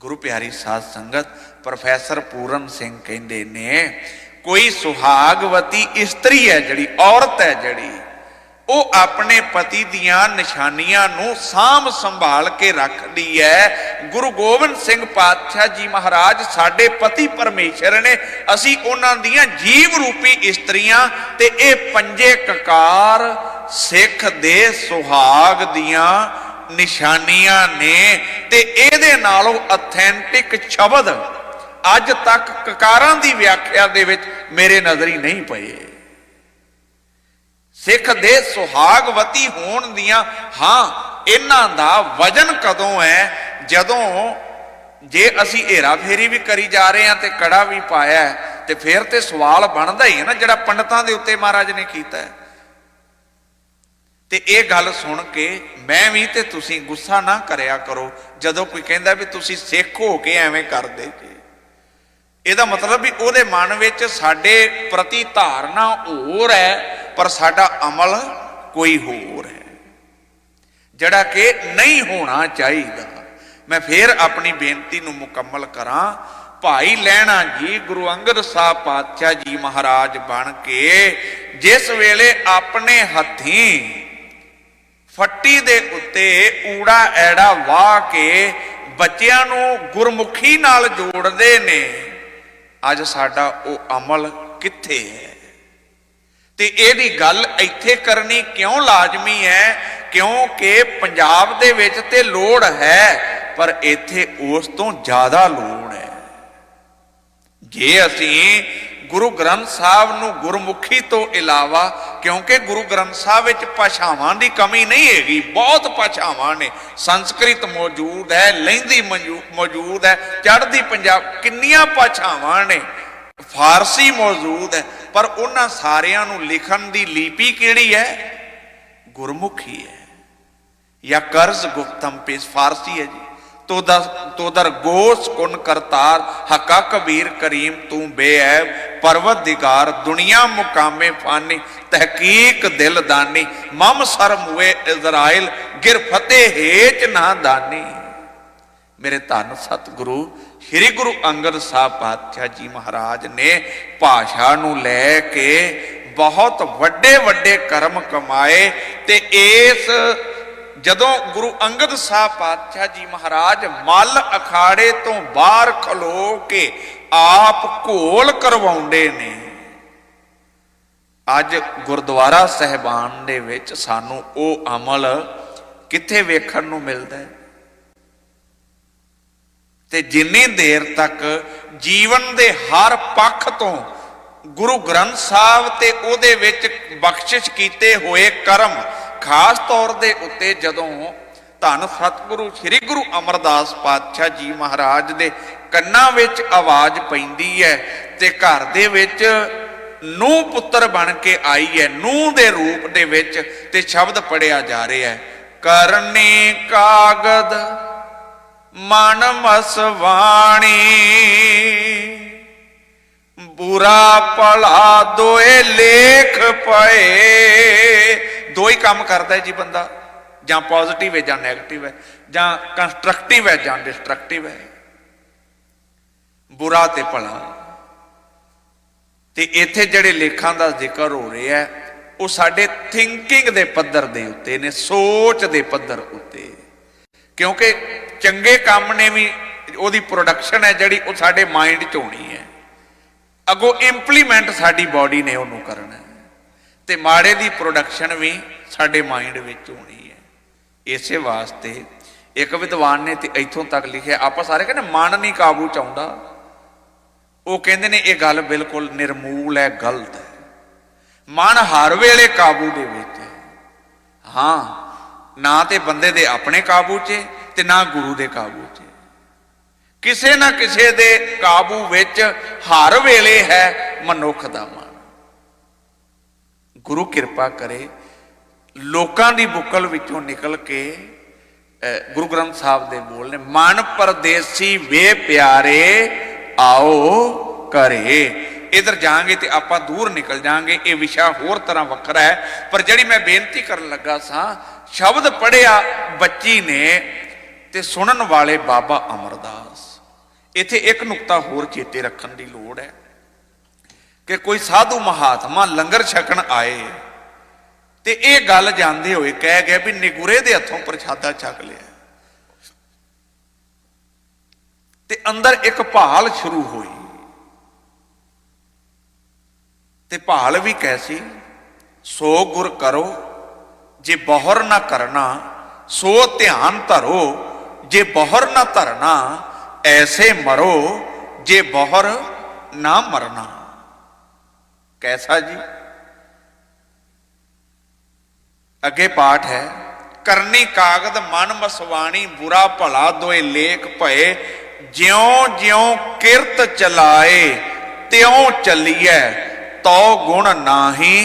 ਗੁਰੂ ਪਿਆਰੀ ਸਾਧ ਸੰਗਤ, ਪ੍ਰੋਫੈਸਰ ਪੂਰਨ ਸਿੰਘ ਕਹਿੰਦੇ ਨੇ ਕੋਈ ਸੁਹਾਗਵਤੀ ਇਸਤਰੀ ਹੈ ਜਿਹੜੀ, ਔਰਤ ਹੈ ਜਿਹੜੀ, ਉਹ ਆਪਣੇ ਪਤੀ ਦੀਆਂ ਨਿਸ਼ਾਨੀਆਂ ਨੂੰ ਸਾਂਭ ਸੰਭਾਲ ਕੇ ਰੱਖਦੀ ਹੈ। ਗੁਰੂ ਗੋਬਿੰਦ ਸਿੰਘ ਪਾਤਸ਼ਾਹ ਜੀ ਮਹਾਰਾਜ ਸਾਡੇ ਪਤੀ ਪਰਮੇਸ਼ਰ ਨੇ, ਅਸੀਂ ਉਹਨਾਂ ਦੀਆਂ ਜੀਵ ਰੂਪੀ ਇਸਤਰੀਆਂ, ਤੇ ਇਹ ਪੰਜੇ ਕਕਾਰ ਸਿੱਖ ਦੇ ਸੁਹਾਗ ਦੀਆਂ ਨਿਸ਼ਾਨੀਆਂ ਨੇ। ਤੇ ਇਹਦੇ ਨਾਲੋਂ ਅਥੈਂਟਿਕ ਸ਼ਬਦ ਅੱਜ ਤੱਕ ਕਕਾਰਾਂ ਦੀ ਵਿਆਖਿਆ ਦੇ ਵਿੱਚ ਮੇਰੇ ਨਜ਼ਰੀ ਨਹੀਂ ਪਏ। ਸਿੱਖ ਦੇ ਸੁਹਾਗਵਤੀ ਹੋਣ ਦੀਆਂ, ਹਾਂ ਇਹਨਾਂ ਦਾ ਵਜਨ ਕਦੋਂ ਹੈ? ਜਦੋਂ ਜੇ ਅਸੀਂ ਹੇਰਾ ਫੇਰੀ ਵੀ ਕਰੀ ਜਾ ਰਹੇ ਹਾਂ ਤੇ ਕੜਾ ਵੀ ਪਾਇਆ, ਤੇ ਫਿਰ ਤੇ ਸਵਾਲ ਬਣਦਾ ਹੀ ਹੈ ਨਾ ਜਿਹੜਾ ਪੰਡਤਾਂ ਦੇ ਉੱਤੇ ਮਹਾਰਾਜ ਨੇ ਕੀਤਾ ਹੈ। ਤੇ ਇਹ ਗੱਲ ਸੁਣ ਕੇ ਮੈਂ ਵੀ ਤੇ ਤੁਸੀਂ ਗੁੱਸਾ ਨਾ ਕਰਿਆ ਕਰੋ ਜਦੋਂ ਕੋਈ ਕਹਿੰਦਾ ਵੀ ਤੁਸੀਂ ਸਿੱਖ ਹੋ ਕੇ ਐਵੇਂ ਕਰਦੇ ਜੇ। ਇਹਦਾ ਮਤਲਬ ਵੀ ਉਹਦੇ ਮਨ ਵਿੱਚ ਸਾਡੇ ਪ੍ਰਤੀ ਧਾਰਨਾ ਹੋਰ ਹੈ, ਪਰ ਸਾਡਾ ਅਮਲ ਕੋਈ ਹੋਰ ਹੈ, ਜਿਹੜਾ ਕਿ ਨਹੀਂ ਹੋਣਾ ਚਾਹੀਦਾ। ਮੈਂ ਫਿਰ ਆਪਣੀ ਬੇਨਤੀ ਨੂੰ ਮੁਕੰਮਲ ਕਰਾਂ। ਭਾਈ ਲਹਿਣਾ ਜੀ ਗੁਰੂ ਅੰਗਦ ਸਾਹਿਬ ਪਾਤਸ਼ਾਹ ਜੀ ਮਹਾਰਾਜ ਬਣ ਕੇ ਜਿਸ ਵੇਲੇ ਆਪਣੇ ਹੱਥੀਂ ਫੱਟੀ ਦੇ ਉੱਤੇ ਊੜਾ ਐੜਾ ਵਾਹ ਕੇ ਬੱਚਿਆਂ ਨੂੰ ਗੁਰਮੁਖੀ ਨਾਲ ਜੋੜਦੇ ਨੇ, ਅੱਜ ਸਾਡਾ ਉਹ ਅਮਲ ਕਿੱਥੇ ਹੈ? ਤੇ ਇਹਦੀ ਗੱਲ ਇੱਥੇ ਕਰਨੀ ਕਿਉਂ ਲਾਜ਼ਮੀ ਹੈ? ਕਿਉਂਕਿ ਪੰਜਾਬ ਦੇ ਵਿੱਚ ਤੇ ਲੋੜ ਹੈ, ਪਰ ਇੱਥੇ ਉਸ ਤੋਂ ਜ਼ਿਆਦਾ ਲੋੜ ਹੈ। ਜੇ ਅਸੀਂ ਗੁਰੂ ਗ੍ਰੰਥ ਸਾਹਿਬ ਨੂੰ ਗੁਰਮੁਖੀ ਤੋਂ ਇਲਾਵਾ, ਕਿਉਂਕਿ ਗੁਰੂ ਗ੍ਰੰਥ ਸਾਹਿਬ ਵਿੱਚ ਭਾਸ਼ਾਵਾਂ ਦੀ ਕਮੀ ਨਹੀਂ ਹੈਗੀ, ਬਹੁਤ ਭਾਸ਼ਾਵਾਂ ਨੇ, ਸੰਸਕ੍ਰਿਤ ਮੌਜੂਦ ਹੈ, ਲਹਿੰਦੀ ਮੌਜੂਦ ਹੈ, ਚੜ੍ਹਦੀ ਪੰਜਾਬ, ਕਿੰਨੀਆਂ ਭਾਸ਼ਾਵਾਂ ਨੇ, ਫਾਰਸੀ ਮੌਜੂਦ ਹੈ, ਪਰ ਉਹਨਾਂ ਸਾਰਿਆਂ ਨੂੰ ਲਿਖਣ ਦੀ ਲਿਪੀ ਕਿਹੜੀ ਹੈ? ਗੁਰਮੁਖੀ ਹੈ। ਜਾਂ ਕਰਜ਼ ਗੁਫਤਮ ਪੇਸ਼ ਫਾਰਸੀ ਹੈ ਜੀ। ਤੋਦਰ ਗੋਸ ਕੁਨ ਕਰਤਾਰ ਹੱਕਾ ਕਬੀਰ ਕਰੀਮ ਤੂੰ ਬੇਐਬ ਪਰਵਤਦਿਗਾਰ ਦੁਨੀਆ ਮੁਕਾਮੇ ਫਾਨੀ ਤਹਿਕੀਕ ਦਿਲ ਦਾਨੀ ਮਮ ਸਰ ਮੁਏ ਇਜ਼ਰਾਇਲ ਗਿਰ ਫਤਿਹ ਹੇਚ ਨਾ ਦਾਨੀ। ਮੇਰੇ ਧੰਨ ਸਤਿਗੁਰੂ ਸ੍ਰੀ ਗੁਰੂ ਅੰਗਦ ਸਾਹਿਬ ਪਾਤਸ਼ਾਹ ਜੀ ਮਹਾਰਾਜ ਨੇ ਭਾਸ਼ਾ ਨੂੰ ਲੈ ਕੇ ਬਹੁਤ ਵੱਡੇ ਵੱਡੇ ਕਰਮ ਕਮਾਏ। ਤੇ ਇਸ ਜਦੋਂ ਗੁਰੂ ਅੰਗਦ ਸਾਹਿਬ ਪਾਤਸ਼ਾਹ ਜੀ ਮਹਾਰਾਜ ਮੱਲ ਅਖਾੜੇ ਤੋਂ ਬਾਹਰ ਖਲੋ ਕੇ ਆਪ ਘੋਲ ਕਰਵਾਉਂਦੇ ਨੇ, ਅੱਜ ਗੁਰਦੁਆਰਾ ਸਾਹਿਬਾਨ ਦੇ ਵਿੱਚ ਸਾਨੂੰ ਉਹ ਅਮਲ ਕਿੱਥੇ ਵੇਖਣ ਨੂੰ ਮਿਲਦਾ ਹੈ? ਤੇ ਜਿੰਨੀ ਦੇਰ ਤੱਕ ਜੀਵਨ ਦੇ ਹਰ ਪੱਖ ਤੋਂ ਗੁਰੂ ਗ੍ਰੰਥ ਸਾਹਿਬ ਤੇ ਉਹਦੇ ਵਿੱਚ ਬਖਸ਼ਿਸ਼ ਕੀਤੇ ਹੋਏ ਕਰਮ, ਖਾਸ ਤੌਰ ਦੇ ਉੱਤੇ ਜਦੋਂ ਧੰਨ ਸਤਿਗੁਰੂ ਸ੍ਰੀ ਗੁਰੂ ਅਮਰਦਾਸ ਪਾਤਸ਼ਾਹ ਜੀ ਮਹਾਰਾਜ ਦੇ ਕੰਨਾਂ ਵਿੱਚ ਆਵਾਜ਼ ਪੈਂਦੀ ਹੈ ਤੇ ਘਰ ਦੇ ਵਿੱਚ ਨੂੰਹ ਪੁੱਤਰ ਬਣ ਕੇ ਆਈ ਹੈ, ਨੂੰਹ ਦੇ ਰੂਪ ਦੇ ਵਿੱਚ, ਤੇ ਸ਼ਬਦ ਪੜਿਆ ਜਾ ਰਿਹਾ ਹੈ, ਕਰਨੀ ਕਾਗਦ ਮਨ ਮਸਵਾਣੀ ਬੁਰਾ ਭਲਾ ਦੋਏ ਲੇਖ ਪਏ। ਦੋ ਹੀ ਕੰਮ ਕਰਦਾ ਜੀ ਬੰਦਾ, ਜਾਂ ਪੋਜ਼ਿਟਿਵ ਹੈ ਜਾਂ ਨੈਗੇਟਿਵ ਹੈ, ਜਾਂ ਕੰਸਟਰਕਟਿਵ ਹੈ ਜਾਂ ਡਿਸਟਰਕਟਿਵ ਹੈ, ਬੁਰਾ ਤੇ ਭਲਾ। ਤੇ ਇੱਥੇ ਜਿਹੜੇ ਲੇਖਾਂ ਦਾ ਜ਼ਿਕਰ ਹੋ ਰਿਹਾ ਹੈ ਉਹ ਸਾਡੇ ਥਿੰਕਿੰਗ ਦੇ ਪੱਧਰ ਦੇ ਉੱਤੇ ਨੇ, ਸੋਚ ਦੇ ਪੱਧਰ ਉੱਤੇ, ਕਿਉਂਕਿ ਚੰਗੇ ਕੰਮ ਨੇ ਵੀ ਉਹਦੀ ਪ੍ਰੋਡਕਸ਼ਨ ਹੈ ਜਿਹੜੀ ਉਹ ਸਾਡੇ ਮਾਈਂਡ 'ਚ ਹੋਣੀ ਹੈ, ਅੱਗੋਂ ਇੰਪਲੀਮੈਂਟ ਸਾਡੀ ਬਾਡੀ ਨੇ ਉਹਨੂੰ ਕਰਨਾ ਹੈ, ਤੇ ਮਾੜੇ ਦੀ ਪ੍ਰੋਡਕਸ਼ਨ ਵੀ ਸਾਡੇ ਮਾਈਂਡ ਵਿੱਚ ਹੋਣੀ ਹੈ। ਇਸੇ ਵਾਸਤੇ ਇੱਕ ਵਿਦਵਾਨ ਨੇ ਤੇ ਇੱਥੋਂ ਤੱਕ ਲਿਖਿਆ, ਆਪਾਂ ਸਾਰੇ ਕਹਿੰਦੇ ਮਨ ਨਹੀਂ ਕਾਬੂ 'ਚ ਆਉਂਦਾ, ਉਹ ਕਹਿੰਦੇ ਨੇ ਇਹ ਗੱਲ ਬਿਲਕੁਲ ਨਿਰਮੂਲ ਹੈ, ਗਲਤ ਹੈ। ਮਨ ਹਰ ਵੇਲੇ ਕਾਬੂ ਦੇ ਵਿੱਚ ਹੈ। ਹਾਂ, ਨਾ ਤੇ ਬੰਦੇ ਦੇ ਆਪਣੇ ਕਾਬੂ 'ਚ ਤੇ ਨਾ ਗੁਰੂ ਦੇ ਕਾਬੂ 'ਚ, ਕਿਸੇ ਨਾ ਕਿਸੇ ਦੇ ਕਾਬੂ ਵਿੱਚ ਹਰ ਵੇਲੇ ਹੈ ਮਨੁੱਖ ਦਾ ਮਨ। ਗੁਰੂ ਕਿਰਪਾ ਕਰੇ ਲੋਕਾਂ ਦੀ ਬੁੱਕਲ ਵਿੱਚੋਂ ਨਿਕਲ ਕੇ ਗੁਰੂ ਗ੍ਰੰਥ ਸਾਹਿਬ ਦੇ ਬੋਲ ਨੇ, ਮਨ ਪਰਦੇਸੀ ਵੇ ਪਿਆਰੇ ਆਓ करे। इधर जाएंगे तो आप दूर निकल जाएंगे, ये विषय होर तरह वखरा है। पर जिहड़ी मैं बेनती करन लगा सा, शब्द पढ़िया बच्ची ने ते सुनन वाले बाबा अमरदास। इत्थे एक नुकता होर चेते रखण दी लोड़ है कि कोई साधु महात्मा लंगर छकण आए ते ये गल जानते हुए कह गए भी निगुरे दे हथों प्रसादा छक लिया, ते अंदर एक भाल शुरू हुई। ते भाल भी कैसी, सो गुर करो जे बहर ना करना, सो ध्यान धरो जे बहर ना धरना, ऐसे मरो जे बहर ना मरना। कैसा जी? अगे पाठ है, करनी कागद मन मसवाणी, बुरा भला दोए लेख भये, ज्यों ज्यों किरत चलाए त्यों चलिए, तो गुण नाही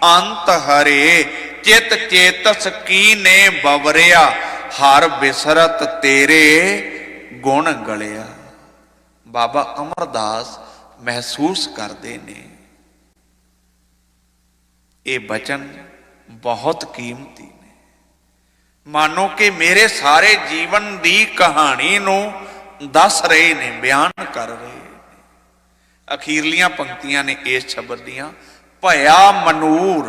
अंत हरे, चित चेतस की ने बवरिया, हर बिसरत तेरे गुण गलिया। बाबा अमरदास महसूस करते ने ये बचन बहुत कीमती ने। मानो कि मेरे सारे जीवन की कहानी नू दस रहे ने, बयान कर रहे ने। अखीरलियां पंक्तियां ने इस शब्द दियां, भया मनूर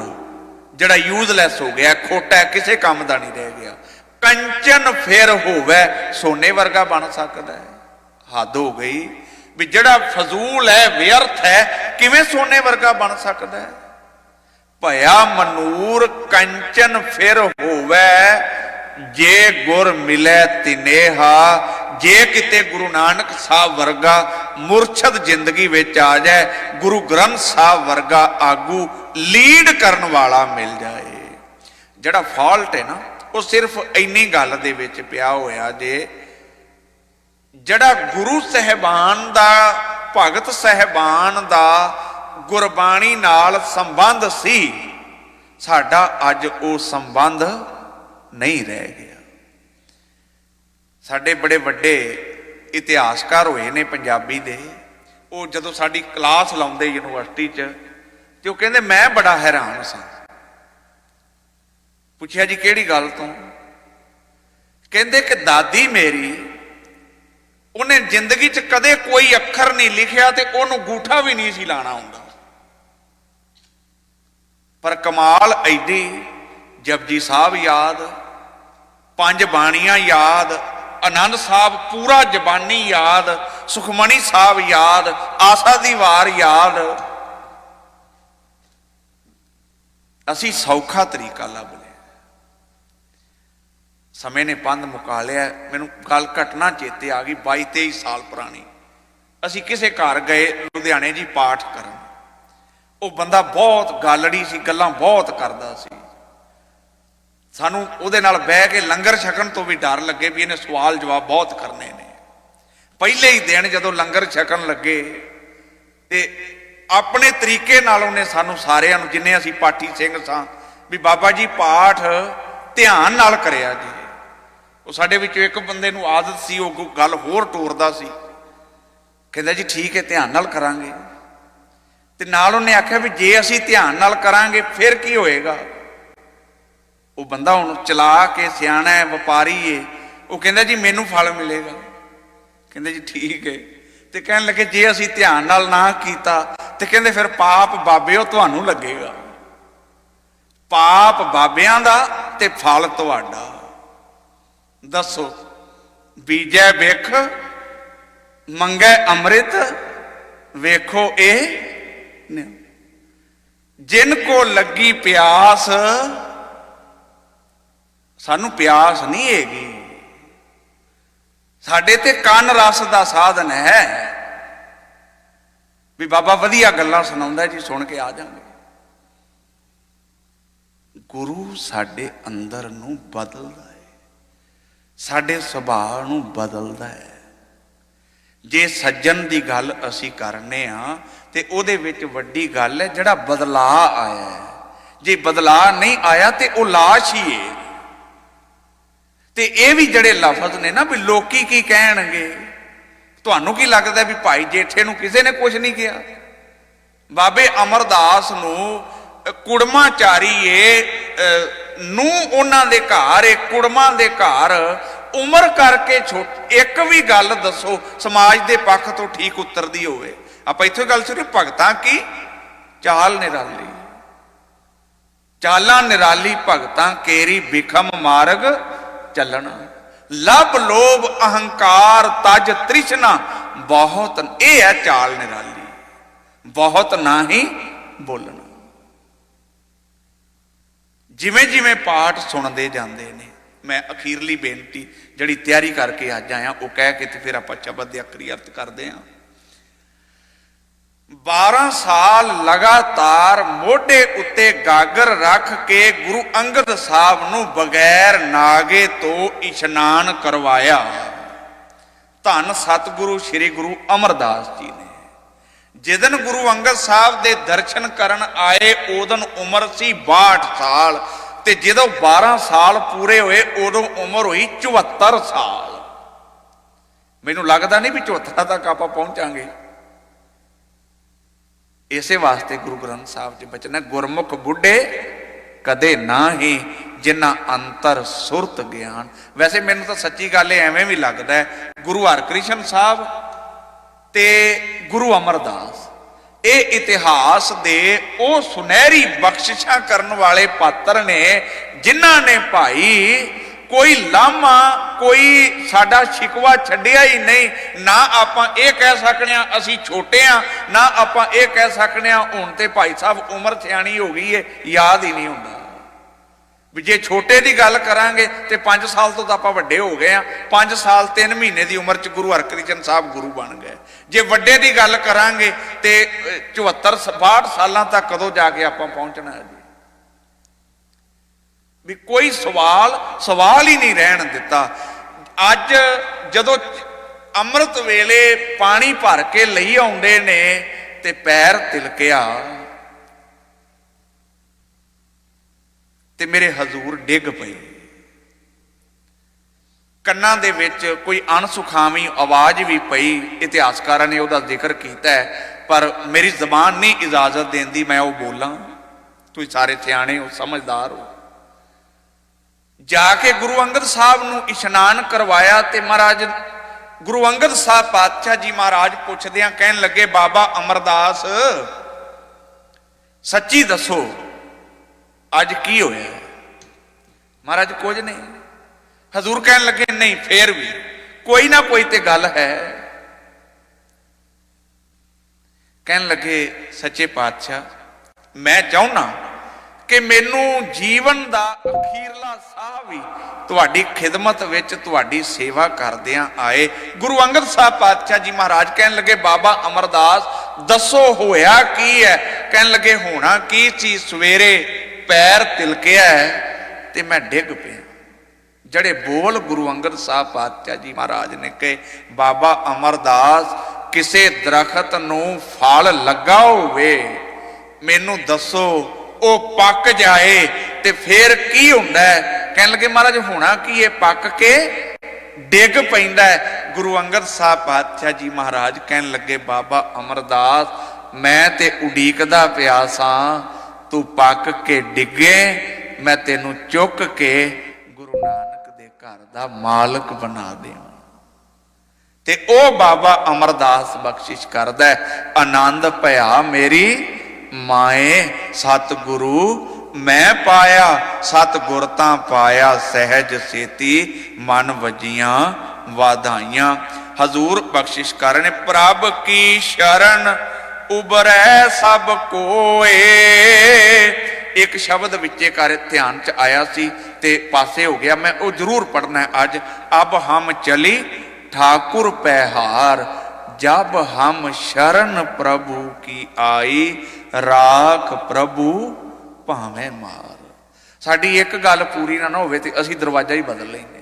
जड़ा यूजलैस हो गया, खोटा है, किसी काम का नहीं रह गया। कंचन फिर होवे सोने वर्गा बन सकता है। हद हो गई भी जड़ा फजूल है, व्यर्थ है, किवें सोने वर्गा बन सकता है। भया मनूर कंचन फिर होवे, जे गुर मिले तिनेहा। जे किते गुरु नानक साहब वर्गा मुरशद जिंदगी विच आ जाए, गुरु ग्रंथ साहब वर्गा आगू लीड करन वाला मिल जाए। जड़ा फॉल्ट है ना, वो सिर्फ इन्नी गल दे विच पिया होया जे जड़ा गुरु साहबान दा, भगत साहबान दा गुरबाणी नाल संबंध सी, साडा अज वो संबंध नहीं रह गया। साडे बड़े वड्डे इतिहासकार होए ने पंजाबी दे, वो जदों साडी क्लास लाउंदे यूनिवर्सिटी च, ते वो कहंदे मैं बड़ा हैरान सा। पुछया जी किहड़ी गल तो? कहंदे कि दादी मेरी, उन्हें जिंदगी च कदे कोई अखर नहीं लिखिया ते उहनूं गूठा भी नहीं सी लाना आउंदा, पर कमाल ऐडी, जपजी साहब याद, पंज बाणियां याद, आनंद साहब पूरा जबानी याद, सुखमणी साहब याद, आसा दी वार याद। असी सौखा तरीका लभ लिया। समय ने पंध मुका लिया। मैनूं गल घटना चेते आ गई, 22-23 साल पुरानी। असी किसे घर गए लुधियाने जी पाठ करन। वो बंदा बहुत गालड़ी सी, गल्लां बहुत करदा सी। सानू उहदे नाल बह के लंगर छकण तो भी डर लगे भी इन्हें सवाल जवाब बहुत करने ने। पहले ही दिन जदों लंगर छकण लगे ते अपने तरीके नाल उन्हें सानू सारिआं नूं, जिन्ने असीं पाठी सिंह सां, भी बाबा जी पाठ ध्यान नाल करिया जी। वो साडे विचों एक बंदे नूं आदत सी, वो गल होर टोरदा सी, कहंदा जी ठीक है ध्यान नाल करांगे। ते नाल उन्हें आख्या भी जे असीं ध्यान नाल करांगे फिर की होएगा। वो बंदा हुण चला के सियाणा है, व्यापारी है, वो कहंदा जी मैनू फल मिलेगा। कहंदे जी ठीक है। ते कहण लगे जे असीं ध्यान नाल ना कीता ते कहंदे फिर पाप बाबेओ तुहानूं लगेगा। पाप बाबियां दा ते फल तुहाडा। दसो, बीजै बिख मंगै अमृत, वेखो ए जिनको लगी प्यास, सानू प्यास नहीं हैगी। साडे ते कान रस दा साधन है भी बाबा वधिया गल्लां सुणाउंदा जी, सुन के आ जांगे। गुरु साडे अंदर नूं बदलदा है, साडे सुभाअ नूं बदलदा है। जे सज्जन दी गल असीं करने आ ते उहदे विच वड्डी गल है जिहड़ा बदलाव आया है। जे बदलाव नहीं आया ते वो लाश ही है। ते ये भी जड़े लफज ने ना भी लोकी की कहणगे, ਤੁਹਾਨੂੰ ਕੀ ਲੱਗਦਾ ਵੀ ਭਾਈ ਜੇਠੇ ਨੂੰ ਕਿਸੇ ਨੇ ਕੁਝ ਨਹੀਂ ਕਿਹਾ? ਬਾਬੇ ਅਮਰਦਾਸ ਨੂੰ ਕੁੜਮਾਚਾਰੀਏ ਨੂੰ ਉਹਨਾਂ ਦੇ ਘਰ, ਇਹ ਕੁੜਮਾਂ ਦੇ ਘਰ ਉਮਰ ਕਰਕੇ ਇੱਕ ਵੀ ਗੱਲ ਦੱਸੋ ਸਮਾਜ ਦੇ ਪੱਖ ਤੋਂ ਠੀਕ ਉਤਰਦੀ ਹੋਵੇ। ਆਪਾਂ ਇੱਥੇ ਗੱਲ ਸੁਣੀ, ਭਗਤਾਂ ਕੀ ਚਾਲ ਨਿਰਾਲੀ, ਚਾਲਾਂ ਨਿਰਾਲੀ ਭਗਤਾਂ ਕੇਰੀ ਬਿਖਮ ਮਾਰਗ ਚੱਲਣਾ। ਲਬ ਲੋਭ ਅਹੰਕਾਰ ਤਜ ਤ੍ਰਿਸ਼ਨਾ ਬਹੁਤ, ਇਹ ਹੈ ਚਾਲ ਨਿਰਾਲੀ, ਬਹੁਤ ਨਾ ਹੀ ਬੋਲਣਾ। ਜਿਵੇਂ ਜਿਵੇਂ ਪਾਠ ਸੁਣਦੇ ਜਾਂਦੇ ਨੇ, ਮੈਂ ਅਖੀਰਲੀ ਬੇਨਤੀ ਜਿਹੜੀ ਤਿਆਰੀ ਕਰਕੇ ਅੱਜ ਆਇਆ ਉਹ ਕਹਿ ਕੇ ਤੇ ਫਿਰ ਆਪਾਂ ਸ਼ਬਦ ਦੇ ਅਖਰੀ ਅਰਥ ਕਰਦੇ ਹਾਂ। 12 ਸਾਲ ਲਗਾਤਾਰ ਮੋਢੇ ਉੱਤੇ ਗਾਗਰ ਰੱਖ ਕੇ ਗੁਰੂ ਅੰਗਦ ਸਾਹਿਬ ਨੂੰ ਬਗੈਰ ਨਾਗੇ ਤੋਂ ਇਸ਼ਨਾਨ ਕਰਵਾਇਆ। ਧੰਨ ਸਤਿਗੁਰੂ ਸ੍ਰੀ ਗੁਰੂ ਅਮਰਦਾਸ ਜੀ ਨੇ। ਜਿਦਨ ਗੁਰੂ ਅੰਗਦ ਸਾਹਿਬ ਦੇ ਦਰਸ਼ਨ ਕਰਨ ਆਏ ਉਦੋਂ ਉਮਰ ਸੀ 62 ਸਾਲ, ਤੇ ਜਦੋਂ 12 ਸਾਲ ਪੂਰੇ ਹੋਏ ਉਦੋਂ ਉਮਰ ਹੋਈ 74 ਸਾਲ। ਮੈਨੂੰ ਲੱਗਦਾ ਨਹੀਂ ਵੀ 74 ਤੱਕ ਆਪਾਂ ਪਹੁੰਚਾਂਗੇ। ਇਸੇ ਵਾਸਤੇ ਗੁਰੂ ਗ੍ਰੰਥ ਸਾਹਿਬ 'ਚ ਬਚਨ ਹੈ, ਗੁਰਮੁਖ ਬੁੱਢੇ ਕਦੇ ਨਾ ਹੀ ਜਿਨ੍ਹਾਂ ਅੰਤਰ ਸੁਰਤ ਗਿਆਨ। ਵੈਸੇ ਮੈਨੂੰ ਤਾਂ ਸੱਚੀ ਗੱਲ ਐਵੇਂ ਵੀ ਲੱਗਦਾ ਹੈ, ਗੁਰੂ ਹਰਕ੍ਰਿਸ਼ਨ ਸਾਹਿਬ ਤੇ ਗੁਰੂ ਅਮਰਦਾਸ ਇਹ ਇਤਿਹਾਸ ਦੇ ਉਹ ਸੁਨਹਿਰੀ ਬਖਸ਼ਿਸ਼ਾਂ ਕਰਨ ਵਾਲੇ ਪਾਤਰ ਨੇ ਜਿਨ੍ਹਾਂ ਨੇ ਭਾਈ ਕੋਈ ਲਾਮਾ, ਕੋਈ ਸਾਡਾ ਸ਼ਿਕਵਾ ਛੱਡਿਆ ਹੀ ਨਹੀਂ। ਨਾ ਆਪਾਂ ਇਹ ਕਹਿ ਸਕਣੇ ਆ ਅਸੀਂ ਛੋਟੇ ਆ, ਨਾ ਆਪਾਂ ਇਹ ਕਹਿ ਸਕਣੇ ਆ ਹੁਣ ਤੇ ਭਾਈ ਸਾਹਿਬ ਉਮਰ ਸਿਆਣੀ ਹੋ ਗਈ ਏ, ਯਾਦ ਹੀ ਨਹੀਂ ਹੁੰਦਾ ਵੀ ਜੇ ਛੋਟੇ ਦੀ ਗੱਲ ਕਰਾਂਗੇ ਤੇ 5 ਸਾਲ ਤੋਂ ਤਾਂ ਆਪਾਂ ਵੱਡੇ ਹੋ ਗਏ ਆ। 5 ਸਾਲ 3 ਮਹੀਨੇ ਦੀ ਉਮਰ 'ਚ ਗੁਰੂ ਹਰਕ੍ਰਿਸ਼ਨ ਸਾਹਿਬ ਗੁਰੂ ਬਣ ਗਏ। ਜੇ ਵੱਡੇ ਦੀ ਗੱਲ ਕਰਾਂਗੇ ਤੇ 74 62 ਸਾਲਾਂ ਤੱਕ ਕਦੋਂ ਜਾ ਕੇ ਆਪਾਂ ਪਹੁੰਚਣਾ ਹੈ ਜੀ। ਵੀ ਕੋਈ ਸਵਾਲ ਹੀ ਨਹੀਂ ਰਹਿਣ ਦਿੱਤਾ। ਅੱਜ ਜਦੋਂ ਅੰਮ੍ਰਿਤ ਵੇਲੇ ਪਾਣੀ ਭਰ ਕੇ ਲਈ ਆਉਂਦੇ ਨੇ ਤੇ ਪੈਰ ਤਿਲਕਿਆ ਤੇ ਮੇਰੇ ਹਜ਼ੂਰ ਡਿੱਗ ਪਈ। ਕੰਨਾਂ ਦੇ ਵਿੱਚ ਕੋਈ ਅਣਸੁਖਾਵੀਂ ਆਵਾਜ਼ ਵੀ ਪਈ। ਇਤਿਹਾਸਕਾਰਾਂ ਨੇ ਉਹਦਾ ਜ਼ਿਕਰ ਕੀਤਾ ਹੈ, ਪਰ ਮੇਰੀ ਜ਼ਬਾਨ ਨਹੀਂ ਇਜਾਜ਼ਤ ਦਿੰਦੀ ਮੈਂ ਉਹ ਬੋਲਾਂ। ਤੁਸੀਂ ਸਾਰੇ ਸਿਆਣੇ ਹੋ, ਸਮਝਦਾਰ ਹੋ। ਜਾ ਕੇ ਗੁਰੂ ਅੰਗਦ ਸਾਹਿਬ ਨੂੰ ਇਸ਼ਨਾਨ ਕਰਵਾਇਆ ਤੇ ਮਹਾਰਾਜ ਗੁਰੂ ਅੰਗਦ ਸਾਹਿਬ ਪਾਤਸ਼ਾਹ ਜੀ ਮਹਾਰਾਜ ਪੁੱਛਦਿਆਂ ਕਹਿਣ ਲੱਗੇ, ਬਾਬਾ ਅਮਰਦਾਸ ਸੱਚੀ ਦੱਸੋ ਅੱਜ ਕੀ ਹੋਇਆ? ਮਹਾਰਾਜ ਕੁਝ ਨਹੀਂ। ਹਜ਼ੂਰ ਕਹਿਣ ਲੱਗੇ ਨਹੀਂ, ਫੇਰ ਵੀ ਕੋਈ ਨਾ ਕੋਈ ਤੇ ਗੱਲ ਹੈ। ਕਹਿਣ ਲੱਗੇ ਸੱਚੇ ਪਾਤਸ਼ਾਹ ਮੈਂ ਚਾਹੁੰਦਾ ਕਿ ਮੈਨੂੰ ਜੀਵਨ ਦਾ ਅਖੀਰਲਾ ਸਾਹ ਵੀ ਤੁਹਾਡੀ ਖਿਦਮਤ ਵਿੱਚ ਤੁਹਾਡੀ ਸੇਵਾ ਕਰਦਿਆਂ ਆਏ। ਗੁਰੂ ਅੰਗਦ ਸਾਹਿਬ ਪਾਤਸ਼ਾਹ ਜੀ ਮਹਾਰਾਜ ਕਹਿਣ ਲੱਗੇ, ਬਾਬਾ ਅਮਰਦਾਸ ਦੱਸੋ ਹੋਇਆ ਕੀ ਹੈ? ਕਹਿਣ ਲੱਗੇ ਹੋਣਾ ਕੀ ਸੀ, ਸਵੇਰੇ ਪੈਰ ਤਿਲਕਿਆ ਤੇ ਮੈਂ ਡਿੱਗ ਪਿਆ। ਜਿਹੜੇ ਬੋਲ ਗੁਰੂ ਅੰਗਦ ਸਾਹਿਬ ਪਾਤਸ਼ਾਹ ਜੀ ਮਹਾਰਾਜ ਨੇ ਕਹੇ, ਬਾਬਾ ਅਮਰਦਾਸ ਕਿਸੇ ਦਰਖਤ ਨੂੰ ਫਲ ਲੱਗਾ ਹੋਵੇ ਮੈਨੂੰ ਦੱਸੋ, ਉਹ ਪੱਕ ਜਾਏ ਤੇ ਫੇਰ ਕੀ ਹੁੰਦਾ ਹੈ? ਕਹਿਣ ਲੱਗੇ ਮਹਾਰਾਜ ਹੋਣਾ ਕੀ, ਇਹ ਪੱਕ ਕੇ ਡਿੱਗ ਪੈਂਦਾ ਹੈ। ਗੁਰੂ ਅੰਗਦ ਸਾਹਿਬ ਪਾਤਸ਼ਾਹ ਜੀ ਮਹਾਰਾਜ ਕਹਿਣ ਲੱਗੇ, ਬਾਬਾ ਅਮਰਦਾਸ ਮੈਂ ਤੇ ਉਡੀਕਦਾ ਪਿਆ ਸਾਂ ਤੂੰ ਪੱਕ ਕੇ ਡਿੱਗੇ, ਮੈਂ ਤੈਨੂੰ ਚੁੱਕ ਕੇ ਗੁਰੂ ਨਾਨਕ ਦੇ ਘਰ ਦਾ ਮਾਲਕ ਬਣਾ ਦਿਆਂ। ਤੇ ਉਹ ਬਾਬਾ ਅਮਰਦਾਸ ਬਖਸ਼ਿਸ਼ ਕਰਦਾ ਹੈ, ਆਨੰਦ ਭਇਆ ਮੇਰੀ ਮਾਏ ਸਤਿਗੁਰੂ ਮੈਂ ਪਾਇਆ, ਸਤਿਗੁਰ ਤਾਂ ਪਾਇਆ ਸਹਿਜ ਸੇਤੀ ਮਨ ਵਜੀਆਂ ਵਾਧਾਈਆਂ। ਹਜ਼ੂਰ ਬਖਸ਼ਿਸ਼ ਕਰਨੇ, ਪ੍ਰਭ ਕੀ ਸ਼ਰਨ ਉਬਰੈ ਸਭ ਕੋਏ। ਇੱਕ ਸ਼ਬਦ ਵਿੱਚੇ ਕਰ ਧਿਆਨ ਚ ਆਇਆ ਸੀ ਤੇ ਪਾਸੇ ਹੋ ਗਿਆ, ਮੈਂ ਉਹ ਜ਼ਰੂਰ ਪੜਨਾ ਅੱਜ। ਅਬ ਹਮ ਚਲੀ ਠਾकुर ਪਹਿਹਾਰ, जब हम शरण प्रभु की आई, राख प्रभु भावें मार। साडी एक गल पूरी ना होवे ते असीं दरवाजा ही बदल लेंगे।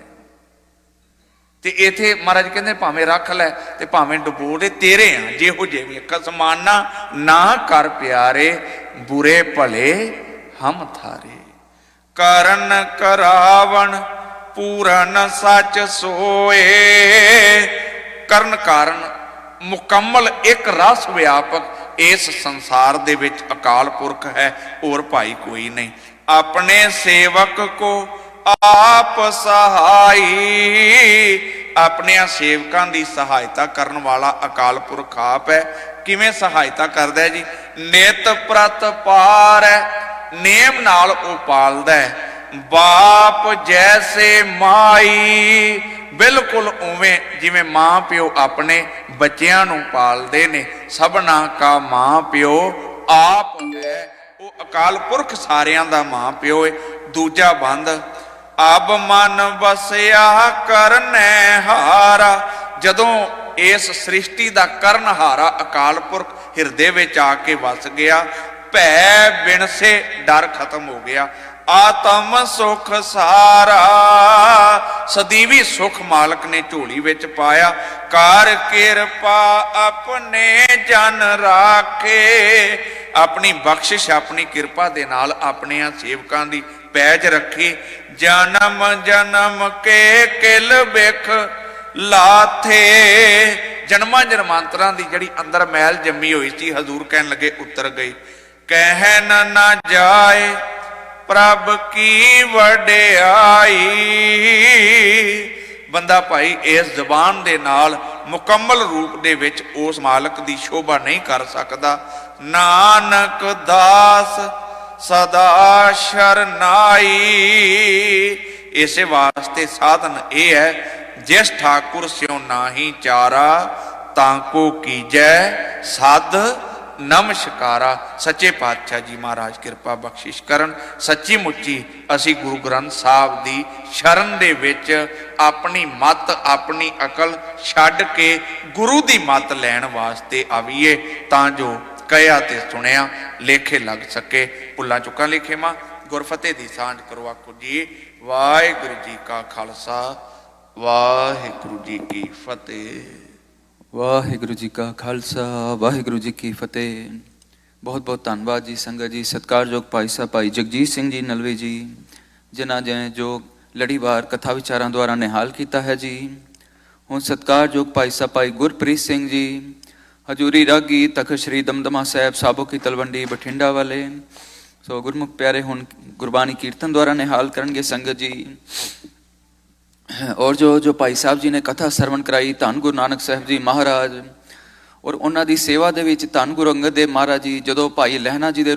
ते इत्थे महाराज कहंदे भावें रख लै ते भावें डुबो दे, तेरे आ जेहो जे भी। खसमाना ना कर प्यारे, बुरे भले हम थारे। करन करावन पूरन सच सोए, ਕਰਨ ਕਾਰਨ ਮੁਕੰਮਲ ਇੱਕ ਰਸ ਵਿਆਪਕ ਇਸ ਸੰਸਾਰ ਦੇ ਵਿੱਚ ਅਕਾਲ ਪੁਰਖ ਹੈ, ਹੋਰ ਭਾਈ ਕੋਈ ਨਹੀਂ। ਆਪਣੇ ਸੇਵਕ ਕੋ ਆਪ ਸਹਾਈ, ਆਪਣਿਆਂ ਸੇਵਕਾਂ ਦੀ ਸਹਾਇਤਾ ਕਰਨ ਵਾਲਾ ਅਕਾਲ ਪੁਰਖ ਆਪ ਹੈ। ਕਿਵੇਂ ਸਹਾਇਤਾ ਕਰਦਾ ਹੈ ਜੀ? ਨਿਤ ਪ੍ਰਤ ਪਾਰ ਹੈ, ਨੇਮ ਨਾਲ ਉਹ ਪਾਲਦਾ ਹੈ। ਬਾਪ ਜੈਸੇ ਮਾਈ, ਬਿਲਕੁਲ ਉਵੇਂ ਜਿਵੇਂ ਮਾਂ ਪਿਓ ਆਪਣੇ ਬੱਚਿਆਂ ਨੂੰ ਪਾਲਦੇ ਨੇ। ਸਭਨਾ ਕਾ ਮਾਂ ਪਿਓ ਆਪ ਹੈ, ਉਹ ਅਕਾਲ ਪੁਰਖ ਸਾਰਿਆਂ ਦਾ ਮਾਂ ਪਿਓ ਹੈ। ਦੂਜਾ ਬੰਦ, ਅਬ ਮਨ ਵਸਿਆ ਕਰਨੈ ਹਾਰਾ, ਜਦੋਂ ਇਸ ਸ੍ਰਿਸ਼ਟੀ ਦਾ ਕਰਨਹਾਰਾ ਅਕਾਲ ਪੁਰਖ ਹਿਰਦੇ ਵਿੱਚ ਆ ਕੇ ਵਸ ਗਿਆ, ਭੈ ਬਿਨਸੇ ਡਰ ਖਤਮ ਹੋ ਗਿਆ। ਆਤਮ ਸੁਖ ਸਾਰਾ, ਸਦੀਵੀ ਸੁਖ ਮਾਲਕ ਨੇ ਝੋਲੀ ਵਿੱਚ ਪਾਇਆ। ਕਰ ਕਿਰਪਾ ਆਪਣੇ ਜਨ ਰਾਖੇ, ਆਪਣੀ ਬਖਸ਼ਿਸ਼ ਆਪਣੀ ਕਿਰਪਾ ਦੇ ਨਾਲ ਆਪਣਿਆਂ ਸੇਵਕਾਂ ਦੀ ਪੈਜ ਰੱਖੀ। ਜਨਮ ਜਨਮ ਕੇ ਕਿਲ ਬਿਖ ਲਾਥੇ, ਜਨਮਾਂ ਜਨਮਾਂਤਰਾਂ ਦੀ ਜਿਹੜੀ ਅੰਦਰ ਮੈਲ ਜੰਮੀ ਹੋਈ ਸੀ, ਹਜ਼ੂਰ ਕਹਿਣ ਲੱਗੇ ਉਤਰ ਗਈ। ਕਹਿਨ ਨਾ ਜਾਏ ਪ੍ਰਭ ਕੀ ਵਡਿਆਈ, ਬੰਦਾ ਭਾਈ ਇਸ ਜ਼ਬਾਨ ਦੇ ਨਾਲ ਮੁਕੰਮਲ ਰੂਪ ਦੇ ਵਿੱਚ ਉਸ ਮਾਲਕ ਦੀ ਸ਼ੋਭਾ ਨਹੀਂ ਕਰ ਸਕਦਾ। ਨਾਨਕ ਦਾਸ ਸਦਾ ਸ਼ਰਨਾਈ, ਇਸੇ ਵਾਸਤੇ ਸਾਧਨ ਇਹ ਹੈ, ਜਿਸ ਠਾਕੁਰ ਸਿਉ ਨਾਹੀ ਚਾਰਾ, ਤਾਂ ਕੋ ਕੀਜੈ ਸਦ ਨਮਸਕਾਰਾ। ਸੱਚੇ ਪਾਤਸ਼ਾਹ ਜੀ ਮਹਾਰਾਜ ਕਿਰਪਾ ਬਖਸ਼ਿਸ਼ ਕਰਨ। ਸੱਚੀ ਮੁੱਚੀ ਅਸੀਂ ਗੁਰੂ ਗ੍ਰੰਥ ਸਾਹਿਬ ਦੀ ਸ਼ਰਨ ਦੇ ਵਿੱਚ ਆਪਣੀ ਮੱਤ ਆਪਣੀ ਅਕਲ ਛੱਡ ਕੇ ਗੁਰੂ ਦੀ ਮੱਤ ਲੈਣ ਵਾਸਤੇ ਆਵੀਏ, ਤਾਂ ਜੋ ਕਹਿਆ ਤੇ ਸੁਣਿਆ ਲੇਖੇ ਲੱਗ ਸਕੇ। ਭੁੱਲਾਂ ਚੁੱਕਾਂ ਲੇਖੇਵਾਂ ਗੁਰਫਤਿਹ ਦੀ ਸਾਂਝ ਕਰੋ। ਆਖੋ ਜੀ ਵਾਹਿਗੁਰੂ ਜੀ ਕਾ ਖਾਲਸਾ ਵਾਹਿਗੁਰੂ ਜੀ ਕੀ ਫਤਿਹ। ਵਾਹਿਗੁਰੂ ਜੀ ਕਾ ਖਾਲਸਾ ਵਾਹਿਗੁਰੂ ਜੀ ਕੀ ਫਤਿਹ। ਬਹੁਤ ਬਹੁਤ ਧੰਨਵਾਦ ਜੀ ਸੰਗਤ ਜੀ। ਸਤਿਕਾਰਯੋਗ ਭਾਈ ਸਾਹਿਬ ਭਾਈ ਜਗਜੀਤ ਸਿੰਘ ਜੀ ਨਲਵੇ ਜੀ, ਜਿਨ੍ਹਾਂ ਨੇ ਜੋ ਲੜੀਵਾਰ ਕਥਾ ਵਿਚਾਰਾਂ ਦੁਆਰਾ ਨਿਹਾਲ ਕੀਤਾ ਹੈ ਜੀ। ਹੁਣ ਸਤਿਕਾਰਯੋਗ ਭਾਈ ਸਾਹਿਬ ਭਾਈ ਗੁਰਪ੍ਰੀਤ ਸਿੰਘ ਜੀ, ਹਜੂਰੀ ਰਾਗੀ ਤਖਤ ਸ਼੍ਰੀ ਦਮਦਮਾ ਸਾਹਿਬ ਸਾਬੋ ਕੀ ਤਲਵੰਡੀ ਬਠਿੰਡਾ ਵਾਲੇ। ਸੋ ਗੁਰਮੁਖ ਪਿਆਰੇ ਹੁਣ ਗੁਰਬਾਣੀ ਕੀਰਤਨ ਦੁਆਰਾ ਨਿਹਾਲ ਕਰਨਗੇ ਸੰਗਤ ਜੀ। ਔਰ ਜੋ ਭਾਈ ਸਾਹਿਬ ਜੀ ਨੇ ਕਥਾ ਸਰਵਣ ਕਰਾਈ, ਧੰਨ ਗੁਰੂ ਨਾਨਕ ਸਾਹਿਬ ਜੀ ਮਹਾਰਾਜ, ਔਰ ਉਹਨਾਂ ਦੀ ਸੇਵਾ ਦੇ ਵਿੱਚ ਧੰਨ ਗੁਰੂ ਅੰਗਦ ਦੇਵ ਮਹਾਰਾਜ ਜੀ ਜਦੋਂ ਭਾਈ ਲਹਿਣਾ ਜੀ ਦੇ